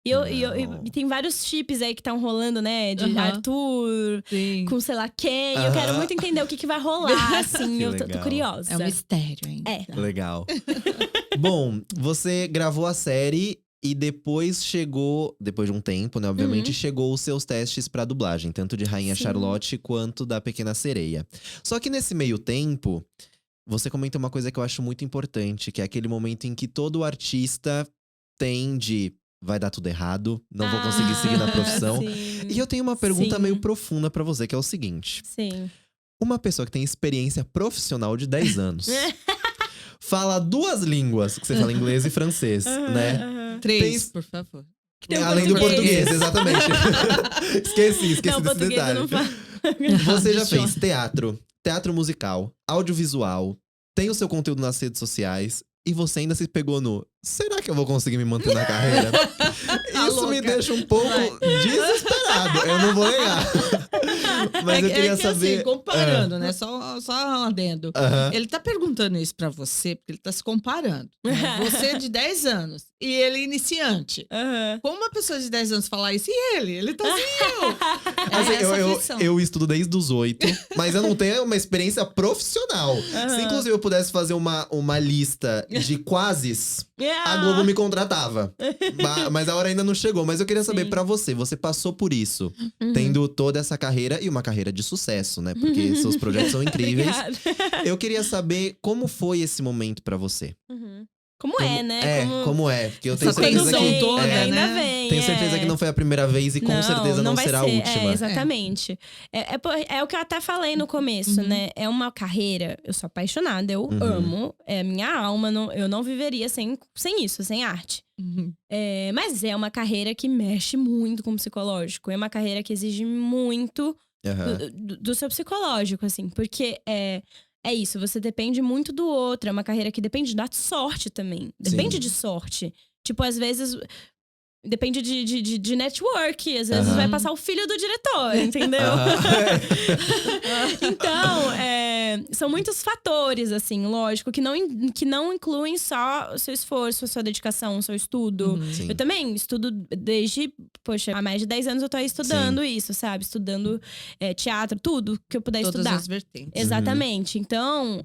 E tem vários chips aí que estão rolando, né? De Arthur com sei lá quem. Eu quero muito entender o que vai rolar, assim. Eu tô curiosa. É um mistério ainda. Legal. Bom, você gravou a série. E depois depois de um tempo, né, obviamente, chegou os seus testes pra dublagem. Tanto de Rainha Charlotte quanto da Pequena Sereia. Só que nesse meio tempo, você comenta uma coisa que eu acho muito importante. Que é aquele momento em que todo artista vai dar tudo errado, não vou conseguir seguir na profissão. Sim. E eu tenho uma pergunta meio profunda pra você, que é o seguinte. Sim. Uma pessoa que tem experiência profissional de 10 anos… fala 2 línguas, que você fala inglês e francês, né? 3, por favor. Além do português, exatamente. esqueci Não, desse português detalhe. eu não falo. Você já fez teatro musical, audiovisual, tem o seu conteúdo nas redes sociais e você ainda se pegou no… Será que eu vou conseguir me manter na carreira? Isso me deixa um pouco desesperado, eu não vou negar. Mas eu queria saber… assim, comparando, né? Só um adendo. Ele tá perguntando isso pra você, porque ele tá se comparando. Né? Você é de 10 anos e ele é iniciante. Como uma pessoa de 10 anos falar isso? E ele? Ele tá assim, eu estudo desde os 8, mas eu não tenho uma experiência profissional. Se inclusive eu pudesse fazer uma lista de quases… a Globo me contratava. Mas a hora ainda não chegou. Mas eu queria saber Sim. pra você. Você passou por isso, tendo toda essa carreira e uma carreira de sucesso, né? Porque seus projetos são incríveis. Obrigada. Eu queria saber como foi esse momento pra você. Como é, né? Como é? Porque eu tenho Essa certeza condição que toda, ainda né? vem. tenho certeza que não foi a primeira vez e com certeza não vai será a ser. última. Exatamente. É o que eu até falei no começo, né? É uma carreira, eu sou apaixonada, eu amo, é minha alma, eu não viveria sem isso, sem arte. Mas é uma carreira que mexe muito com o psicológico, é uma carreira que exige muito do seu psicológico, assim, porque é isso, você depende muito do outro, é uma carreira que depende da sorte também, depende de sorte. Tipo, às vezes, depende de network, às vezes vai passar o filho do diretor, entendeu? Então, são muitos fatores, assim, lógico, que não incluem só o seu esforço, a sua dedicação, o seu estudo. Sim. Eu também estudo desde, há mais de 10 anos eu tô aí estudando isso, sabe? Estudando teatro, tudo que eu puder Todas estudar. as vertentes. Exatamente. Então,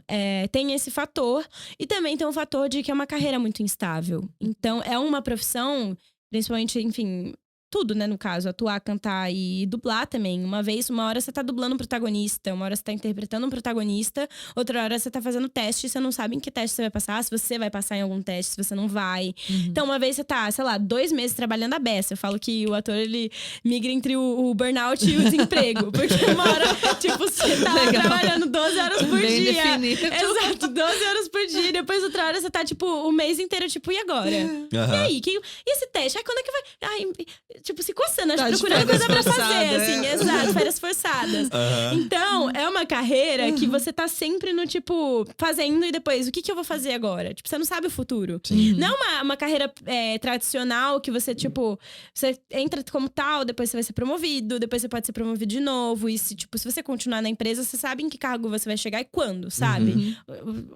tem esse fator. E também tem um fator de que é uma carreira muito instável. Então, é uma profissão, principalmente, enfim, tudo, né, no caso. Atuar, cantar e dublar também. Uma hora você tá dublando um protagonista, uma hora você tá interpretando um protagonista, outra hora você tá fazendo teste e você não sabe em que teste você vai passar, se você vai passar em algum teste, se você não vai. Então, uma vez você tá, sei lá, 2 meses trabalhando a beça. Eu falo que o ator, ele migra entre o burnout e o desemprego. Porque uma hora, tipo, você tá lá trabalhando 12 horas por Bem dia. definido. Exato, 12 horas por dia. Depois, outra hora, você tá, tipo, o mês inteiro, tipo, e agora? E aí? E esse teste? Ai, quando é que vai? Ai, tipo, se coçando, Tá de procurando coisa pra férias fazer, forçadas, assim, exato, férias forçadas. Então, é uma carreira que você tá sempre no, tipo, fazendo e depois, o que eu vou fazer agora? Tipo, você não sabe o futuro. Sim. Não é uma carreira tradicional que você, tipo, você entra como tal, depois você vai ser promovido, depois você pode ser promovido de novo. E se, tipo, se você continuar na empresa, você sabe em que cargo você vai chegar e quando, sabe?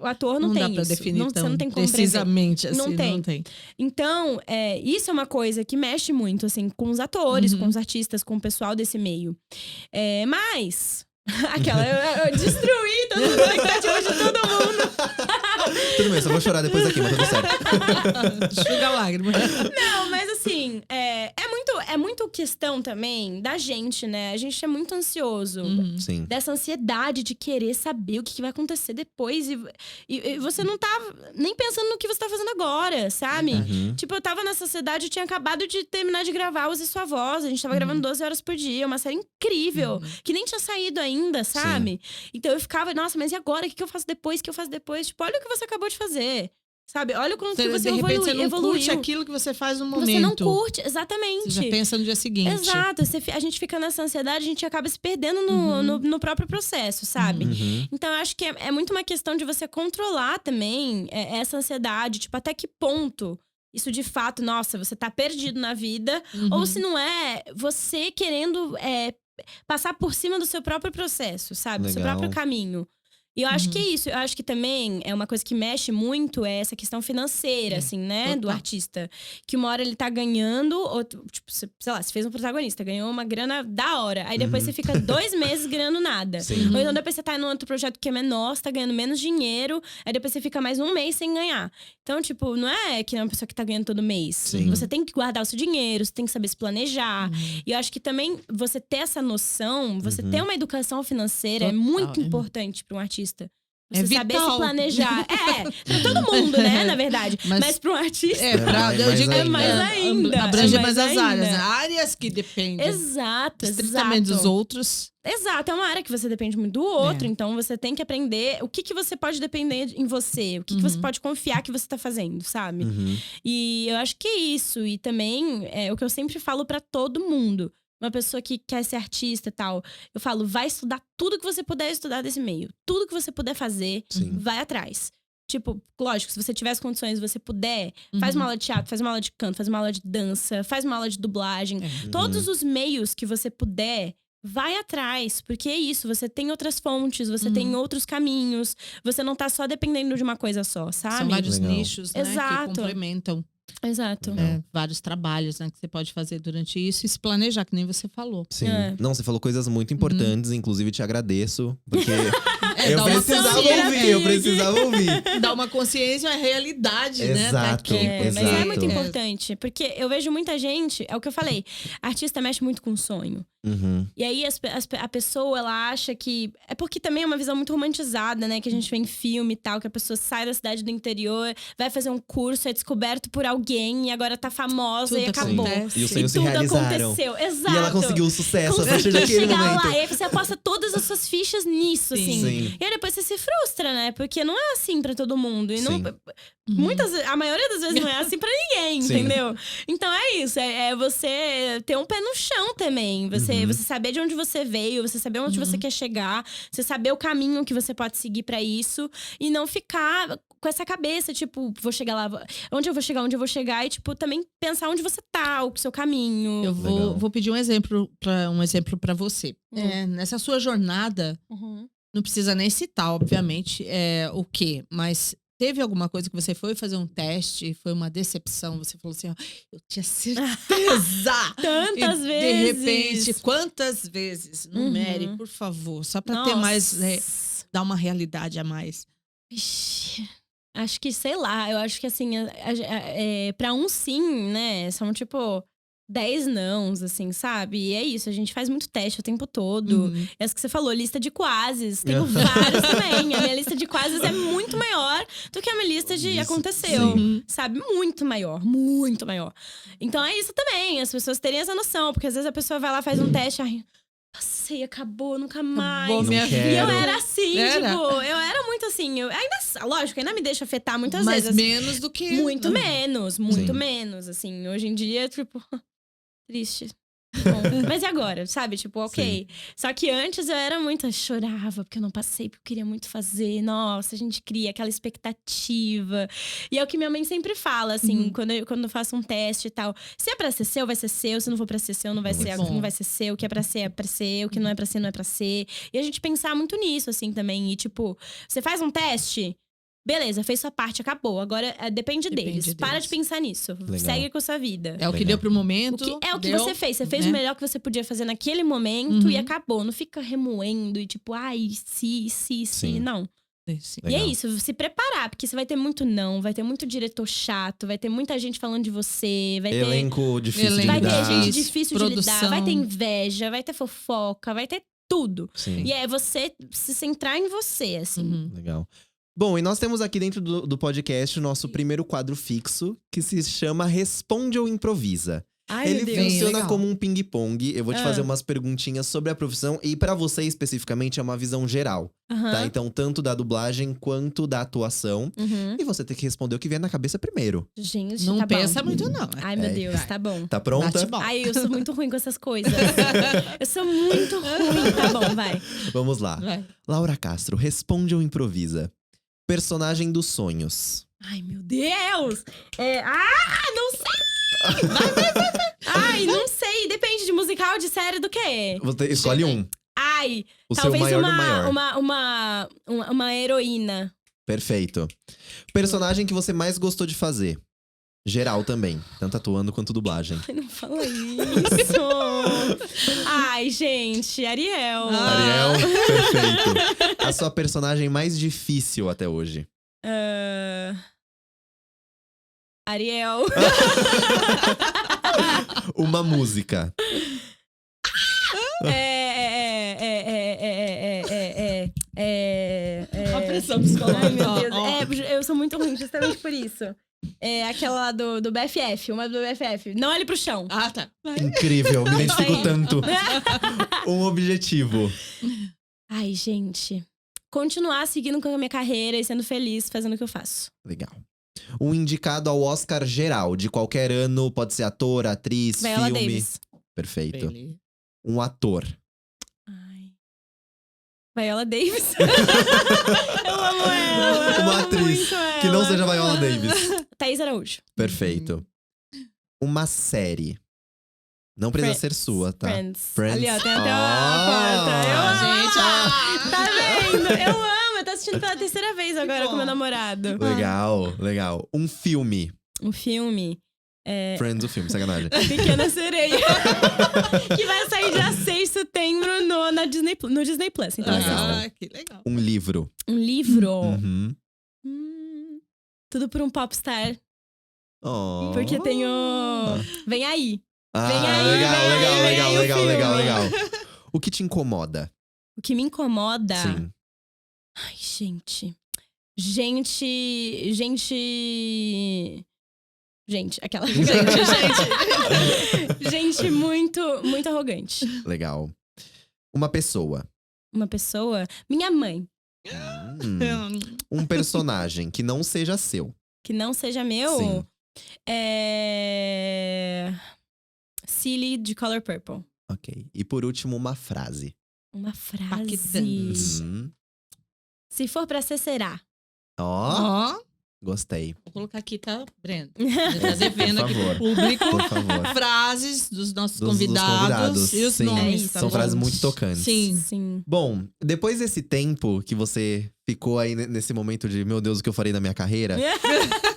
O ator não tem dá pra isso. definir Você não tem como precisamente prever. assim, Não tem. Então, isso é uma coisa que mexe muito, assim, com os atores, com os artistas, com o pessoal desse meio. Mas... eu destruí todas as expectativas de todo mundo. Tudo bem, só vou chorar depois aqui, mas tudo certo. Enxuga a lágrima. Não, mas assim, é muito questão também da gente, né? A gente é muito ansioso. Sim. Dessa ansiedade de querer saber o que vai acontecer depois. E você não tá nem pensando no que você tá fazendo agora, sabe? Tipo, eu tava nessa sociedade, eu tinha acabado de terminar de gravar Use Sua Voz. A gente tava gravando 12 horas por dia. Uma série incrível, que nem tinha saído ainda, sabe? Então eu ficava, nossa, mas e agora? O que eu faço depois? O que eu faço depois? Tipo, olha o que você acabou de fazer. Sabe? Olha como que você de repente, você não evoluiu. curte aquilo que você faz no momento. Você não curte, exatamente. Você já pensa no dia seguinte. Exato. A gente fica nessa ansiedade, a gente acaba se perdendo no próprio processo, sabe? Então, eu acho que é muito uma questão de você controlar também essa ansiedade. Tipo, até que ponto isso de fato, nossa, você tá perdido na vida. Ou se não é, você querendo passar por cima do seu próprio processo, sabe? Do seu Legal. próprio caminho. E eu acho que é isso. Eu acho que também é uma coisa que mexe muito essa questão financeira, assim, né? Total. Do artista. Que uma hora ele tá ganhando, ou, tipo, sei lá, você fez um protagonista, ganhou uma grana da hora. Aí depois você fica 2 meses ganhando nada. Sim. Ou então depois você tá em outro projeto que é menor, você tá ganhando menos dinheiro. Aí depois você fica mais 1 mês sem ganhar. Então, tipo, não é que é uma pessoa que tá ganhando todo mês. Sim. Você tem que guardar o seu dinheiro, você tem que saber se planejar. E eu acho que também você ter essa noção, você ter uma educação financeira é Total, muito é. importante pra um artista. É Você saber se vital. planejar. Pra todo mundo, né? Na verdade. Mas pra um artista. Eu digo mais mais ainda. Abrange É mais mais as áreas, ainda. né? Áreas que dependem Exato, estritamente dos exato. outros. Exato, é uma área que você depende muito do outro. Então você tem que aprender o que você pode depender em você. O que você pode confiar que você tá fazendo, sabe? E eu acho que é isso. E também é o que eu sempre falo pra todo mundo. Uma pessoa que quer ser artista e tal. Eu falo, vai estudar tudo que você puder estudar desse meio. Tudo que você puder fazer, Sim. vai atrás. Tipo, lógico, se você tiver as condições, você puder, faz uma aula de teatro, faz uma aula de canto, faz uma aula de dança, faz uma aula de dublagem. Todos os meios que você puder, vai atrás. Porque é isso, você tem outras fontes, você tem outros caminhos. Você não tá só dependendo de uma coisa só, sabe? São vários Legal. nichos, né? Exato. Que complementam Exato. vários trabalhos, né? Que você pode fazer durante isso e se planejar, que nem você falou. Sim. É. Não, você falou coisas muito importantes, inclusive te agradeço, porque Eu dá uma precisava consciência, ouvir, eu precisava ouvir. Dá uma consciência, é realidade, né? Tá Exato, aqui. Mas exato. é muito importante, porque eu vejo muita gente, é o que eu falei, artista mexe muito com sonho. Uhum. E aí a pessoa, ela acha que… É porque também é uma visão muito romantizada, né? Que a gente vê em filme e tal, que a pessoa sai da cidade do interior, vai fazer um curso, é descoberto por alguém e agora tá famosa Tudo e acabou. acontece. E os sonhos se tudo realizaram. aconteceu, exato. E ela conseguiu o sucesso a partir Conseguiu daquele chegar momento. lá, e aí você aposta todas as suas fichas nisso, Sim. assim. Sim. E aí depois você se frustra, né? Porque não é assim pra todo mundo. E não, Sim. a maioria das vezes não é assim pra ninguém, Sim. entendeu? Então é isso, é você ter um pé no chão também. Você saber de onde você veio, você saber onde você quer chegar, você saber o caminho que você pode seguir pra isso. E não ficar com essa cabeça, tipo, vou chegar lá, onde eu vou chegar. E, tipo, também pensar onde você tá, o seu caminho. Eu Legal. vou pedir um exemplo pra você. Nessa sua jornada, Uhum. não precisa nem citar, obviamente, o quê, mas teve alguma coisa que você foi fazer um teste, foi uma decepção, você falou assim, ó, eu tinha certeza! Tantas E, vezes. De repente, quantas vezes? Numere, por favor, só pra ter Nossa. mais, dar uma realidade a mais. Ixi, acho que, sei lá, eu acho que assim, pra um sim, né, são tipo 10 nãos, assim, sabe? E é isso, a gente faz muito teste o tempo todo. Uhum. Essa que você falou, lista de quases. Tenho vários também. A minha lista de quases é muito maior do que a minha lista de Isso, aconteceu. sim. Sabe? Muito maior, muito maior. Então é isso também, as pessoas terem essa noção. Porque às vezes a pessoa vai lá, faz um teste, ai, passei, acabou, nunca mais. Acabou minha Não vida. E eu quero. era assim, Era? tipo, eu era muito assim. Lógico, ainda me deixa afetar muitas Mas vezes. menos do que… Muito menos, muito Sim. menos, assim. Hoje em dia, tipo, triste. Bom, mas e agora, sabe? Tipo, ok. Só que antes eu era muito… Eu chorava porque eu não passei, porque eu queria muito fazer. Nossa, a gente cria aquela expectativa. E é o que minha mãe sempre fala, assim, quando eu faço um teste e tal. Se é pra ser seu, vai ser seu. Se não for pra ser seu, não vai ser. bom. Não vai ser seu. O que é pra ser, o que não é pra ser, não é pra ser. E a gente pensar muito nisso, assim, também. E, tipo, você faz um teste… Beleza, fez sua parte, acabou. Agora depende deles. Para deles. de pensar nisso. Legal. Segue com a sua vida. É o que Legal. deu pro momento. É o que deu, você fez. Você fez né? o melhor que você podia fazer naquele momento Uhum. e acabou. Não fica remoendo e tipo, ai, se, Sim. não. Sim. E é Legal. isso, se preparar, porque você vai ter muito não, vai ter muito diretor chato, vai ter muita gente falando de você, vai ter. Elenco difícil de Vai ter lidar. gente difícil de lidar, produção. vai ter inveja, vai ter fofoca, vai ter tudo. Sim. E é você se centrar em você, assim. Uhum. Legal. Bom, e nós temos aqui dentro do podcast o nosso primeiro quadro fixo, que se chama Responde ou Improvisa. Ai, Ele meu Deus. funciona legal. como um ping-pong. Eu vou te Ah. fazer umas perguntinhas sobre a profissão. E pra você, especificamente, é uma visão geral, Aham. tá? Então, tanto da dublagem quanto da atuação. Uhum. E você tem que responder o que vier na cabeça primeiro. Gente, Não tá pensa bom. muito, não. Ai, meu É, Deus, tá bom. Tá pronta? Bate bola. Ai, eu sou muito ruim com essas coisas. Eu sou muito ruim. Tá bom, vai. Vamos lá. Vai. Laura Castro, responde ou improvisa? Personagem dos sonhos. Ai, meu Deus! Não sei! Ai, não sei. Depende de musical, de série, do quê? Você escolhe um. Ai, O seu talvez maior do maior. uma heroína. Perfeito. Personagem que você mais gostou de fazer? Geral também. Tanto atuando quanto dublagem. Ai, não fala isso. Ai, gente, Ariel. Ariel, perfeito. A sua personagem mais difícil até hoje? Ariel. Uma música. A pressão psicológica. Ai, meu Deus. Ó. Eu sou muito ruim, justamente por isso. É aquela lá do BFF, uma do BFF. Não olhe pro chão. Ah, tá. Incrível, me identifico Sim. tanto. Um objetivo. Ai, gente. Continuar seguindo com a minha carreira e sendo feliz fazendo o que eu faço. Legal. Um indicado ao Oscar geral, de qualquer ano, pode ser ator, atriz, Viola filme. Davis. Perfeito. Ele. Um ator. Ai. Viola Davis. Eu amo ela. eu Uma amo atriz muito ela. que não seja Viola Davis. Thaís Araújo. Perfeito. Uma série. Não precisa ser sua, tá? Friends. Friends. Ali, ó, tem até Ah, uma porta. Eu amo. gente, ó. Tá vendo? Eu amo. Eu tô assistindo pela terceira vez agora bom. com meu namorado. Legal, legal. Um filme. Um filme. Friends, o filme, sacanagem. Pequena Sereia. Que vai sair dia 6 de setembro no Disney Plus. Então, Legal. Que legal. Um livro. um livro. Uhum. Tudo por um popstar. Oh. Porque tem o... Vem aí. Ah, Vem aí, legal, vem aí, legal, vem legal, aí o legal, legal, filme. legal. O que te incomoda? O que me incomoda... Sim. Ai, gente, aquela... Gente muito, muito arrogante. Legal. Uma pessoa. Uma pessoa... Minha mãe, Um personagem que não seja seu. que não seja meu... Sim. Silly de Color Purple. Ok. E por último, uma frase. Uma frase. Paquitante. Se for pra ser, será. Ó, Ó, gostei. vou colocar aqui, tá, Brenda? Ele tá devendo Por aqui pro favor. público Por favor. frases dos nossos Dos convidados e os sim. nomes, tá São bom? frases muito tocantes. Sim. Sim. Bom, depois desse tempo que você ficou aí nesse momento de meu Deus, o que eu farei na minha carreira,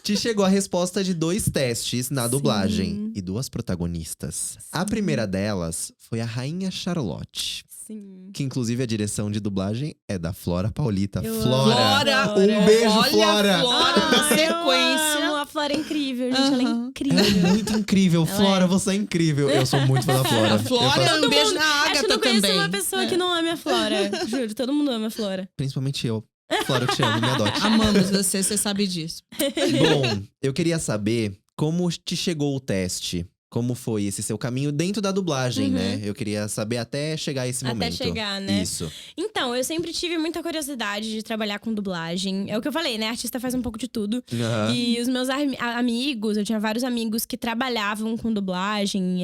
te chegou a resposta de 2 testes na dublagem Sim. e 2 protagonistas. A primeira delas foi a Rainha Charlotte, Sim. que inclusive a direção de dublagem é da Flora Paulita. Eu Flora! amo. Um beijo, Olha Flora! a Flora na Ai, eu sequência. amo. A Flora é incrível, gente. Ela é Aham. incrível. Ela é muito incrível. Ela Flora, é. você é incrível. Eu sou muito fã da Flora. A Flora, Eu um beijo na Acho que Agatha não conheço também. uma pessoa É. que não ama a Flora. Juro, todo mundo ama a Flora. Principalmente eu. Flora, eu te amo, me adote. Amamos você sabe disso. Bom, eu queria saber como te chegou o teste. Como foi esse seu caminho dentro da dublagem, Uhum. né? Eu queria saber até chegar a esse Até momento. chegar, né? Isso. Então, eu sempre tive muita curiosidade de trabalhar com dublagem. É o que eu falei, né? Artista faz um pouco de tudo. Aham. E os meus amigos, eu tinha vários amigos que trabalhavam com dublagem,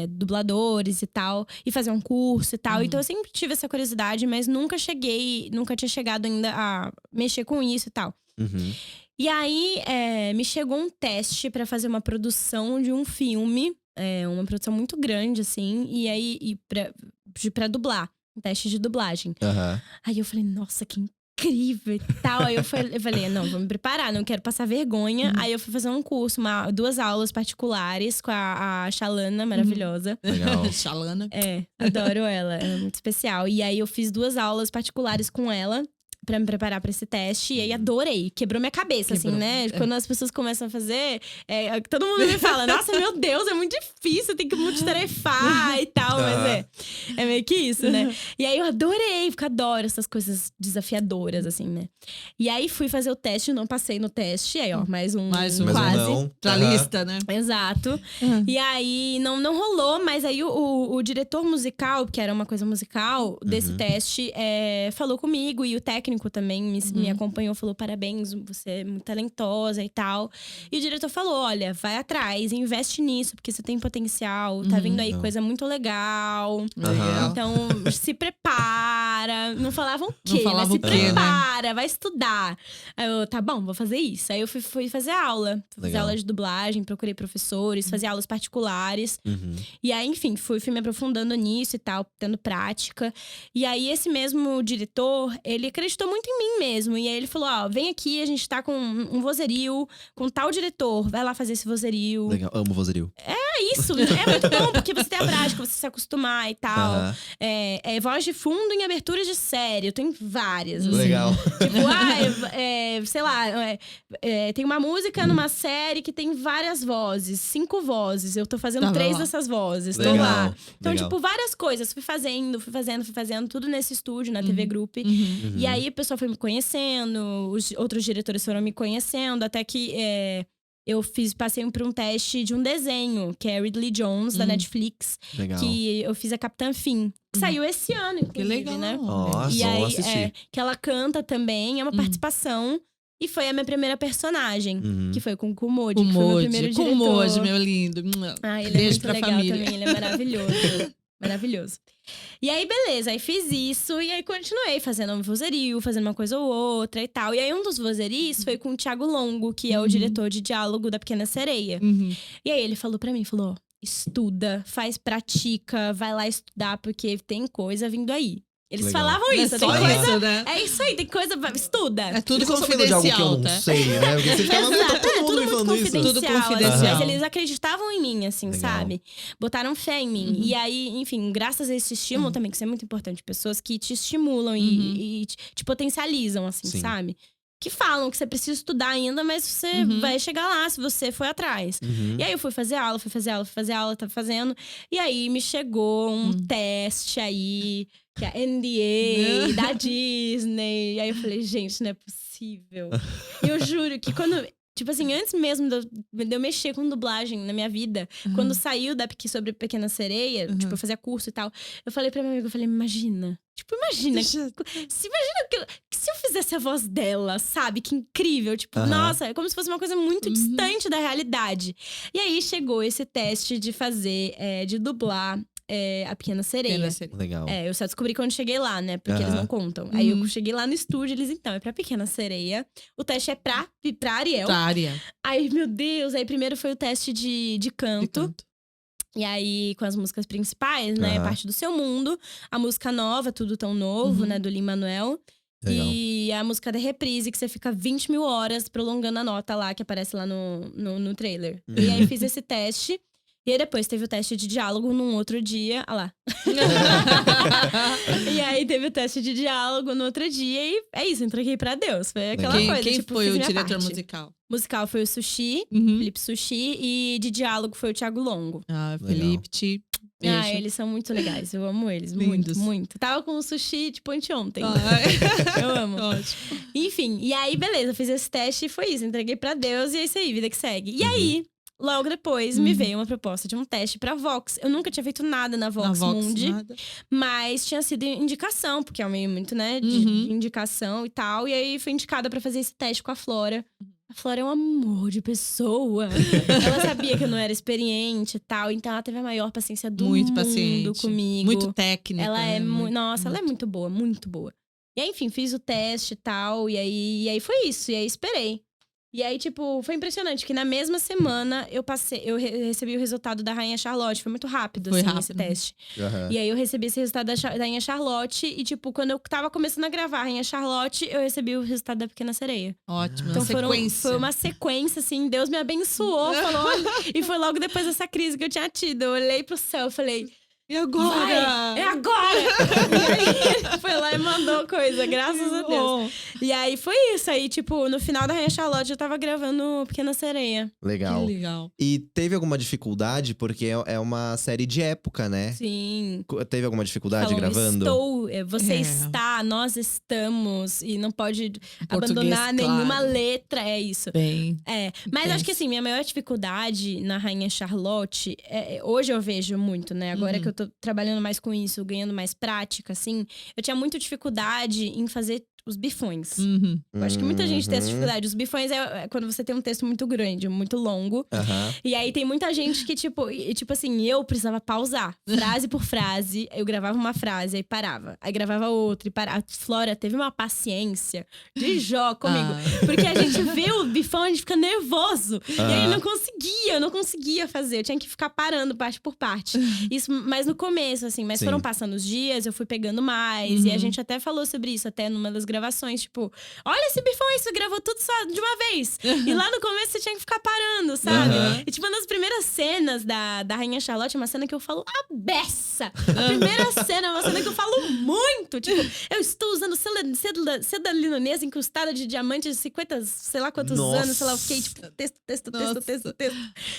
dubladores e tal, e faziam curso e tal. Então eu sempre tive essa curiosidade, mas nunca tinha chegado ainda a mexer com isso e tal. Uhum. E aí, me chegou um teste pra fazer uma produção de um filme, uma produção muito grande, assim, e aí pra dublar, um teste de dublagem. Aham. Aí eu falei, nossa, que incrível e tal. Aí eu falei, não, vou me preparar, não quero passar vergonha. Aí eu fui fazer um curso, 2 aulas particulares com a Shalana, maravilhosa. Legal. Shalana. Adoro ela, ela é muito especial. E aí eu fiz 2 aulas particulares com ela pra me preparar pra esse teste. E aí adorei, quebrou minha cabeça, Quebrou. assim, né? Quando as pessoas começam a fazer, todo mundo me fala, nossa, meu Deus, é muito difícil, tem que multitarefar e tal. Mas é meio que isso, né? E aí eu adorei, porque eu adoro essas coisas desafiadoras, assim, né? E aí fui fazer o teste, não passei no teste. E aí, ó, mais um Mais um. quase. não. Pra Aham. lista, né? Exato. E aí, não rolou, mas aí o diretor musical, que era uma coisa musical desse teste, falou comigo. E o técnico também me acompanhou, falou parabéns, você é muito talentosa e tal. E o diretor falou, olha, vai atrás, investe nisso, porque você tem potencial. Tá vindo aí coisa muito legal. Aham. Então, se prepara. Não falavam o quê, Não falava mas se o quê, né? prepara, vai estudar. Aí eu, tá bom, vou fazer isso. Aí eu fui fazer aula. Fui fazer Legal. aula de dublagem, procurei professores, fazia aulas particulares. Uhum. E aí, enfim, fui me aprofundando nisso e tal, tendo prática. E aí, esse mesmo diretor, ele acreditou muito em mim mesmo. E aí, ele falou, ó, vem aqui, a gente tá com um vozerio, com tal diretor. Vai lá fazer esse vozerio. Legal, amo o vozerio. É isso, é muito bom, porque você tem a prática, você se acostumar e tal. Aham. Voz de fundo em abertura de série. Eu tenho várias. assim. Legal. Tipo, sei lá, tem uma música numa série que tem várias vozes, 5 vozes. Eu tô fazendo Tá 3 lá. dessas vozes. Tô Legal, lá. Então, legal. tipo, várias coisas. Fui fazendo, tudo nesse estúdio, na TV Group. Uhum. E aí, o pessoal foi me conhecendo, os outros diretores foram me conhecendo, até que eu passei por um teste de um desenho, que é Ridley Jones, da Netflix, Legal. que eu fiz a Capitã Finn. Que saiu esse ano, inclusive, Que legal. né? Nossa, E aí, vou assistir. que ela canta também, é uma participação. E foi a minha primeira personagem, Uhum. que foi com o Kumoji, que foi o meu primeiro diretor. Kumoji, meu lindo. Ah, ele é Beijo muito pra legal família. também, ele é maravilhoso. Maravilhoso. E aí, beleza, aí fiz isso e aí continuei fazendo um vozerio, fazendo uma coisa ou outra e tal. E aí, um dos vozeris foi com o Thiago Longo, que é o diretor de diálogo da Pequena Sereia. E aí, ele falou pra mim, estuda, pratica, vai lá estudar, porque tem coisa vindo aí. Eles Legal. falavam É isso. só Tem coisa, isso, né? é isso aí, tem coisa. Estuda. É tudo Eles estão sabendo de algo que eu confidencial, não tá? sei, né? Porque você ficava, tá Exato, todo mundo tudo me muito falando isso. confidencial. Tudo assim, confidencial. Mas eles acreditavam em mim, assim, Legal. sabe? Botaram fé em mim. E aí, enfim, graças a esse estímulo também, que isso é muito importante. Pessoas que te estimulam e te potencializam, assim, Sim. sabe? Que falam que você precisa estudar ainda, mas você vai chegar lá se você for atrás. Uhum. E aí eu fui fazer aula, tava fazendo. E aí me chegou um teste aí, que é a NDA da Disney. E aí eu falei, gente, não é possível. E eu juro que quando. Tipo assim, antes mesmo de eu mexer com dublagem na minha vida, quando saiu sobre Pequena Sereia, tipo, eu fazia curso e tal, eu falei pra minha amiga, eu falei, imagina. Tipo, imagina. Imagina que se eu fizesse a voz dela, sabe? Que incrível. Tipo, nossa, é como se fosse uma coisa muito distante da realidade. E aí chegou esse teste de fazer, de dublar a Pequena Sereia. Legal. Eu só descobri quando cheguei lá, né? Porque eles não contam. Aí eu cheguei lá no estúdio, eles, então, é pra Pequena Sereia. O teste é pra Ariel. Pra Ariel. Aí, meu Deus, aí primeiro foi o teste de canto. E aí, com as músicas principais, né? Parte do Seu Mundo. A música nova, Tudo Tão Novo, né? Do Lin-Manuel. Legal. E a música da reprise, que você fica 20 mil horas prolongando a nota lá, que aparece lá no trailer. E aí, fiz esse teste. E aí, depois teve o teste de diálogo num outro dia. Ah lá. E aí, teve o teste de diálogo no outro dia. E é isso, entreguei pra Deus. Foi aquela coisa. Quem tipo, foi fiz o minha diretor parte. musical? Musical foi o Sushi, Felipe Sushi. E de diálogo foi o Thiago Longo. Ah, Felipe, Ah, eles são muito legais. Eu amo eles. Lindos. Muito, muito. Tava com o Sushi, tipo, anteontem. Ah, Eu amo. ótimo. Enfim, e aí, beleza. Fiz esse teste e foi isso. Entreguei pra Deus e é isso aí, vida que segue. E aí, logo depois, me veio uma proposta de um teste pra Vox. Eu nunca tinha feito nada na Vox, Mundi. Nada. Mas tinha sido indicação, porque é um meio muito, né, de indicação e tal. E aí, fui indicada pra fazer esse teste com a Flora. A Flora é um amor de pessoa. Ela sabia que eu não era experiente e tal. Então, ela teve a maior paciência do mundo comigo. Muito técnica. Ela é né? Nossa, ela é muito boa, muito boa. E aí, enfim, fiz o teste e tal. E aí foi isso. E aí, esperei. E aí, tipo, foi impressionante que na mesma semana eu recebi o resultado da Rainha Charlotte. Foi muito rápido, Foi assim, rápido. esse teste. Aham. E aí eu recebi esse resultado da Rainha Charlotte. E, tipo, quando eu tava começando a gravar a Rainha Charlotte, eu recebi o resultado da Pequena Sereia. Ótimo. Então sequência. foi uma sequência, assim, Deus me abençoou, falou. E foi logo depois dessa crise que eu tinha tido. Eu olhei pro céu e falei. E agora? Vai, é agora! E aí ele foi lá e mandou coisa, graças a Deus. E aí foi isso. Aí, tipo, no final da Rainha Charlotte, eu tava gravando Pequena Sereia. Legal. Que legal. E teve alguma dificuldade? Porque é uma série de época, né? Sim. Teve alguma dificuldade Falam, gravando? Você É. está, nós estamos. E não pode Português, abandonar nenhuma claro. letra. É isso. Bem. Mas Intenso. acho que assim, minha maior dificuldade na Rainha Charlotte, hoje eu vejo muito, né? Agora que eu tô trabalhando mais com isso, ganhando mais prática, assim, eu tinha muita dificuldade em fazer os bifões. Eu acho que muita gente tem essa dificuldade. Os bifões é quando você tem um texto muito grande, muito longo. Aham. E aí tem muita gente que, tipo assim, eu precisava pausar, frase por frase. Eu gravava uma frase, aí parava. Aí gravava outra e parava. A Flora teve uma paciência de Jó comigo. Ai. Porque a gente vê o bifão, a gente fica nervoso. E aí Aham. eu não conseguia fazer. Eu tinha que ficar parando parte por parte. Isso, mas no começo, assim. Mas Sim. foram passando os dias, eu fui pegando mais. E a gente até falou sobre isso, até numa das gravações. Tipo, olha esse bifão aí, você gravou tudo só de uma vez. E lá no começo você tinha que ficar parando, sabe? Aham. E tipo, nas primeiras cenas da Rainha Charlotte, é uma cena que eu falo a beça. A primeira cena é uma cena que eu falo muito. Tipo, eu estou usando seda libanesa incrustada de diamantes de 50, sei lá quantos Nossa. anos, sei lá, eu fiquei tipo, texto. Nossa.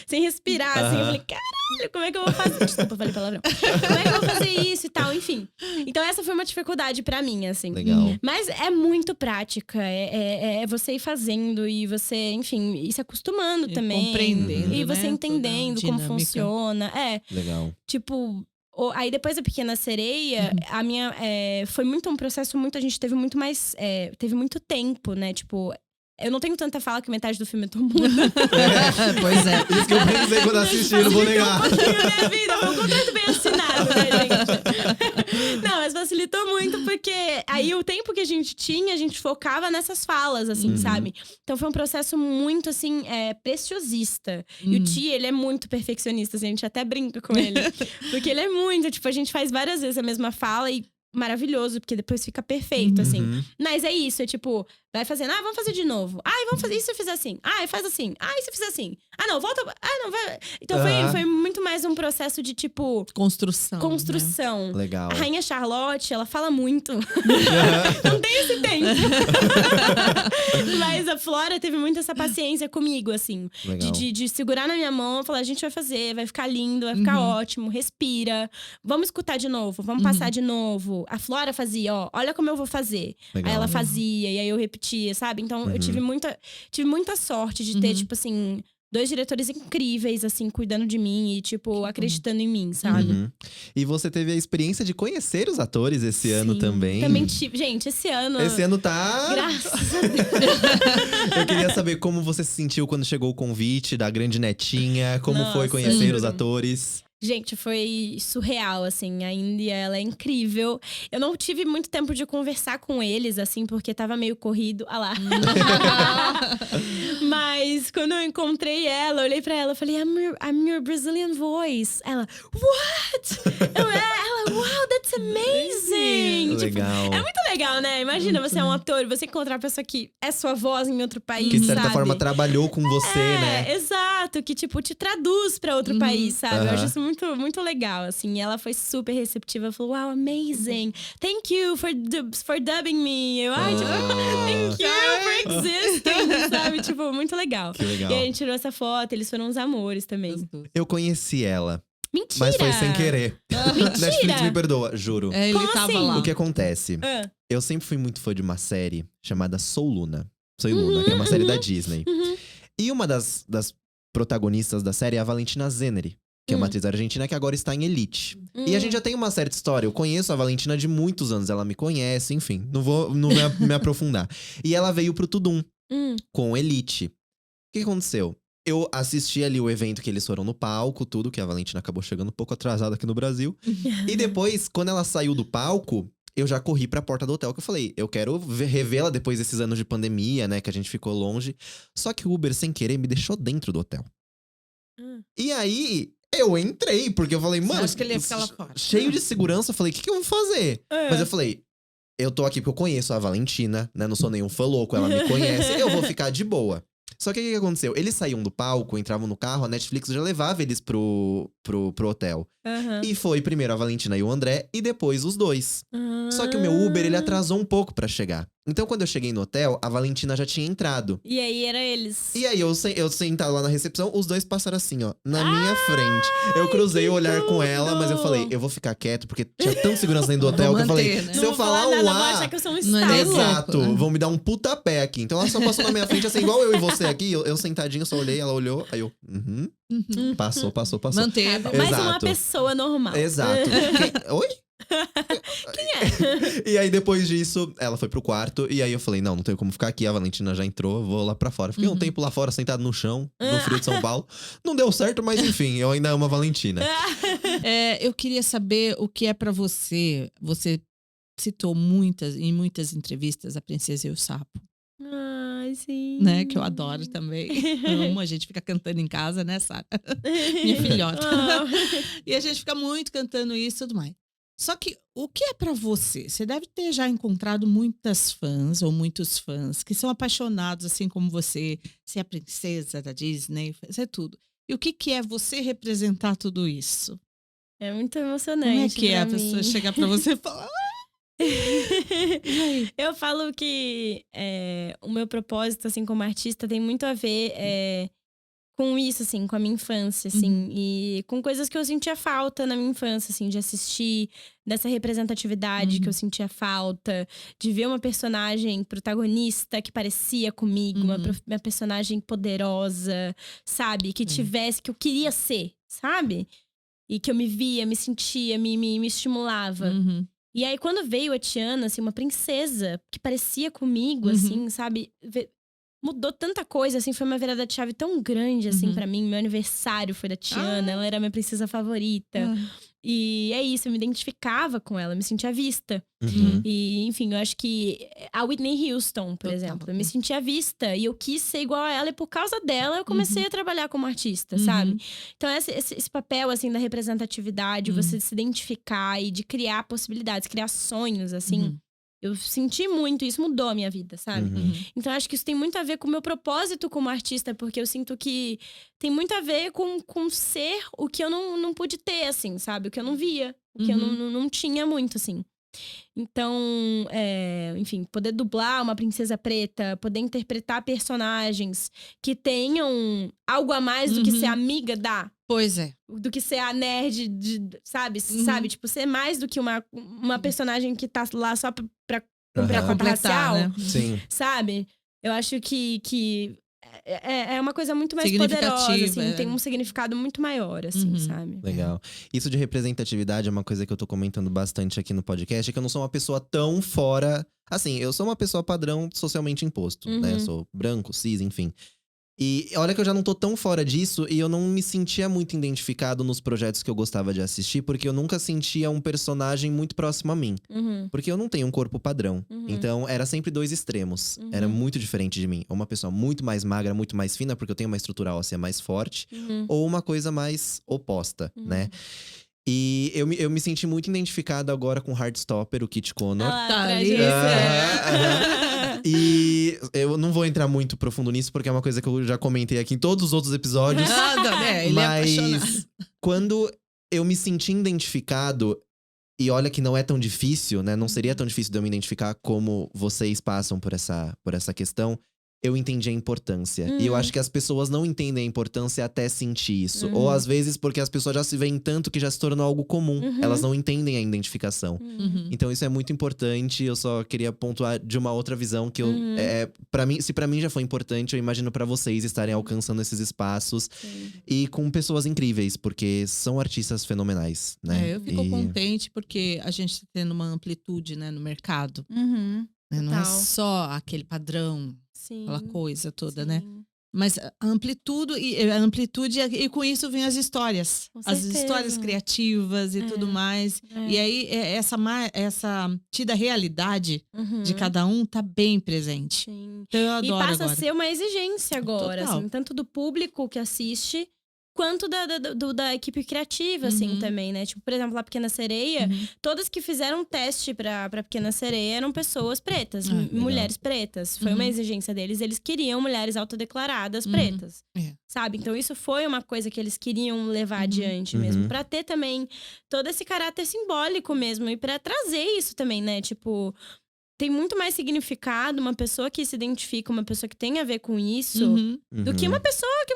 Sem respirar, assim. Eu falei, caralho, como é que eu vou fazer? Desculpa, eu falei palavrão. Como é que eu vou fazer isso e tal, enfim. Então essa foi uma dificuldade pra mim, assim. Legal. Mas é muito prática, é você ir fazendo e você, enfim, ir se acostumando E também. compreendendo, E você né, entendendo toda a como dinâmica. funciona. Legal. Tipo, aí depois da Pequena Sereia, a minha. Foi muito um processo muito. A gente teve muito mais. Teve muito tempo, né? Tipo. Eu não tenho tanta fala que metade do filme é todo mundo. Pois é. Isso que eu pensei quando assisti, não vou negar. Facilitou um pouquinho a minha vida, foi um contrato bem assinado, né, gente? Não, mas facilitou muito porque aí o tempo que a gente tinha, a gente focava nessas falas, assim, sabe? Então foi um processo muito, assim, preciosista. E o Ti, ele é muito perfeccionista, assim, a gente até brinca com ele. Porque ele é muito, tipo, a gente faz várias vezes a mesma fala e maravilhoso, porque depois fica perfeito, assim. Uhum. Mas é isso, é tipo, vai fazendo, vamos fazer de novo. Vamos fazer, e se eu fizer assim? Faz assim. E se eu fizer assim? Não, volta. Não, vai. Então foi muito mais um processo de, tipo… Construção. Né? Legal. A Rainha Charlotte, ela fala muito. Não tem esse tempo. Mas a Flora teve muito essa paciência comigo, assim. De segurar na minha mão e falar, a gente vai fazer, vai ficar lindo, vai ficar ótimo, respira. Vamos escutar de novo, vamos passar de novo. A Flora fazia, olha como eu vou fazer. Legal. Aí ela fazia, e aí eu repetia, sabe? Então eu tive muita sorte de ter, tipo assim… 2 diretores incríveis, assim, cuidando de mim e, tipo, acreditando em mim, sabe? E você teve a experiência de conhecer os atores esse ano também. Também tive. Gente, esse ano… Esse ano tá… Graças a Deus. Eu queria saber como você se sentiu quando chegou o convite da grande netinha. Como foi conhecer os atores. Gente, foi surreal, assim. A Índia, ela é incrível. Eu não tive muito tempo de conversar com eles, assim, porque tava meio corrido. Lá. Mas quando eu encontrei ela, eu olhei pra ela e falei, I'm your Brazilian voice. Ela, what? Ela, wow, that's amazing! Legal. Tipo, é muito legal, né? Imagina, você é um ator e você encontrar uma pessoa que é sua voz em outro país, que de certa sabe? forma trabalhou com você, né? Exato. Que, tipo, te traduz pra outro país, sabe? Eu acho isso muito, muito legal, assim. E ela foi super receptiva. Falou, wow, amazing. Thank you for dubbing me. Eu, thank you for existing, sabe? Tipo, muito legal. Que legal. E aí a gente tirou essa foto. Eles foram uns amores também. Eu conheci ela. Mentira! Mas foi sem querer. Mentira! Netflix me perdoa, juro. Ele Como tava assim? lá. O que acontece? Eu sempre fui muito fã de uma série chamada Soul Luna. Soy Luna, que é uma série da Disney. E uma das protagonistas da série é a Valentina Zeneri, que é uma atriz argentina que agora está em Elite. E a gente já tem uma certa história. Eu conheço a Valentina de muitos anos, ela me conhece, enfim. Não vou me aprofundar. E ela veio pro Tudum com Elite. O que aconteceu? Eu assisti ali o evento que eles foram no palco, tudo, que a Valentina acabou chegando um pouco atrasada aqui no Brasil. E depois, quando ela saiu do palco, eu já corri pra porta do hotel, que eu falei, eu quero revê-la depois desses anos de pandemia, né, que a gente ficou longe. Só que o Uber, sem querer, me deixou dentro do hotel. E aí, eu entrei, porque eu falei, mano, acho que ele ia ficar lá fora. Cheio de segurança, eu falei, o que eu vou fazer? Mas eu falei, eu tô aqui porque eu conheço a Valentina, né, não sou nenhum fã louco, ela me conhece, eu vou ficar de boa. Só que o que aconteceu? Eles saíam do palco, entravam no carro, a Netflix já levava eles pro hotel. E foi primeiro a Valentina e o André, e depois os dois. Só que o meu Uber, ele atrasou um pouco pra chegar. Então, quando eu cheguei no hotel, a Valentina já tinha entrado. E aí, era eles. E aí, eu sentado lá na recepção, os dois passaram assim, ó, na minha frente. Eu cruzei o olhar com ela, mas eu falei, eu vou ficar quieto, porque tinha tanta segurança dentro do hotel que eu falei, né? se eu falar um nada, vou A… achar que eu sou um Não é estátua. Exato, louco, né? vão me dar um puta pé aqui. Então ela só passou na minha frente, assim, igual eu e você aqui. Eu sentadinho, só olhei, ela olhou, aí eu… Passou. Manteve. Mais uma Exato. pessoa normal. Exato. Oi? Quem é? E aí, depois disso, ela foi pro quarto. E aí eu falei, não tenho como ficar aqui. A Valentina já entrou, vou lá pra fora. Fiquei um tempo lá fora, sentado no chão, no frio de São Paulo. Não deu certo, mas enfim, eu ainda amo a Valentina. Eu queria saber o que é pra você. Você citou em muitas entrevistas a Princesa e o Sapo. Ai, sim. Né? Que eu adoro também. Amo, a gente fica cantando em casa, né, Sara? Minha filhota. E a gente fica muito cantando isso e tudo mais. Só que o que é pra você? Você deve ter já encontrado muitas fãs ou muitos fãs que são apaixonados, assim como você, ser a princesa da Disney, fazer tudo. E o que é você representar tudo isso? É muito emocionante. Como é que é a pra pessoa mim. chegar pra você e falar… Eu falo que o meu propósito, assim, como artista, tem muito a ver com isso, assim, com a minha infância, assim. E com coisas que eu sentia falta na minha infância, assim, de assistir, dessa representatividade que eu sentia falta, de ver uma personagem protagonista que parecia comigo, uma personagem poderosa, sabe? Que tivesse, que eu queria ser, sabe? E que eu me via, me sentia, me estimulava. E aí, quando veio a Tiana, assim, uma princesa que parecia comigo, assim, sabe? Mudou tanta coisa, assim, foi uma virada de chave tão grande, assim, pra mim. Meu aniversário foi da Tiana, ela era minha princesa favorita. E é isso, eu me identificava com ela, me sentia vista. Uhum. E, enfim, eu acho que a Whitney Houston, por Total. exemplo, eu me sentia vista e eu quis ser igual a ela e por causa dela eu comecei a trabalhar como artista, sabe? Então esse papel, assim, da representatividade, você se identificar e de criar possibilidades, criar sonhos, assim… Eu senti muito, isso mudou a minha vida, sabe? Então, acho que isso tem muito a ver com o meu propósito como artista, porque eu sinto que tem muito a ver com ser o que eu não pude ter, assim, sabe? O que eu não via, o que eu não tinha muito, assim. Então, enfim, poder dublar uma princesa preta, poder interpretar personagens que tenham algo a mais do que ser amiga Pois é. do que ser a nerd, sabe? Sabe? Tipo, ser mais do que uma personagem que tá lá só pra cumprir a cota racial, né? Sim. sabe? Eu acho que é uma coisa muito mais poderosa, assim. Tem um significado muito maior, assim, sabe? Legal. Isso de representatividade é uma coisa que eu tô comentando bastante aqui no podcast, é que eu não sou uma pessoa tão fora… Assim, eu sou uma pessoa padrão socialmente imposto, né? Eu sou branco, cis, enfim. E olha que eu já não tô tão fora disso e eu não me sentia muito identificado nos projetos que eu gostava de assistir, porque eu nunca sentia um personagem muito próximo a mim. Porque eu não tenho um corpo padrão. Então, era sempre dois extremos. Era muito diferente de mim. Ou uma pessoa muito mais magra, muito mais fina, porque eu tenho uma estrutura óssea mais forte. Ou uma coisa mais oposta, né? E eu me senti muito identificado agora com Heartstopper, o Kit Connor. Tá ali. E eu não vou entrar muito profundo nisso, porque é uma coisa que eu já comentei aqui em todos os outros episódios. Ele é apaixonado. Mas quando eu me senti identificado, e olha que não é tão difícil, né? Não seria tão difícil de eu me identificar como vocês passam por essa questão. Eu entendi a importância. E eu acho que as pessoas não entendem a importância até sentir isso. Ou às vezes porque as pessoas já se veem tanto que já se tornou algo comum. Elas não entendem a identificação. Então isso é muito importante. Eu só queria pontuar de uma outra visão que eu… para mim, se pra mim já foi importante, eu imagino pra vocês estarem alcançando esses espaços. E com pessoas incríveis, porque são artistas fenomenais, né? Eu fico contente porque a gente tá tendo uma amplitude, né, no mercado. Né? Não é só aquele padrão, aquela coisa toda, né? Mas a amplitude e com isso vem as histórias. As histórias criativas e tudo mais. E aí essa tida realidade de cada um tá bem presente. Então eu adoro E passa agora. a ser uma exigência agora, assim, tanto do público que assiste… quanto da equipe criativa, assim, também, né? Tipo, por exemplo, a Pequena Sereia, todas que fizeram teste pra Pequena Sereia eram pessoas pretas, mulheres pretas. Foi uma exigência deles, eles queriam mulheres autodeclaradas pretas, sabe? Então isso foi uma coisa que eles queriam levar adiante mesmo, pra ter também todo esse caráter simbólico mesmo, e pra trazer isso também, né? Tipo… Tem muito mais significado uma pessoa que se identifica, uma pessoa que tem a ver com isso, do que uma pessoa que…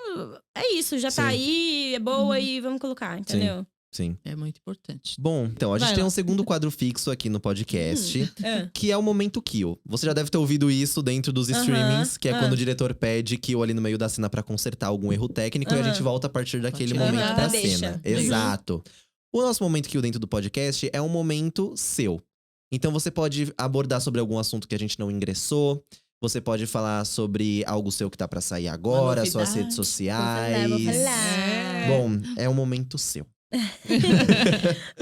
É isso, já tá aí, é boa e vamos colocar, entendeu? Sim. É muito importante. Bom, então, a gente tem um segundo quadro fixo aqui no podcast, que é o Momento Kill. Você já deve ter ouvido isso dentro dos streamings, que é quando o diretor pede kill ali no meio da cena pra consertar algum erro técnico e a gente volta a partir daquele momento pra cena. Exato. O nosso Momento Kill dentro do podcast é um momento seu. Então você pode abordar sobre algum assunto que a gente não ingressou. Você pode falar sobre algo seu que tá pra sair agora, suas redes sociais. Vou falar. Bom, é um momento seu.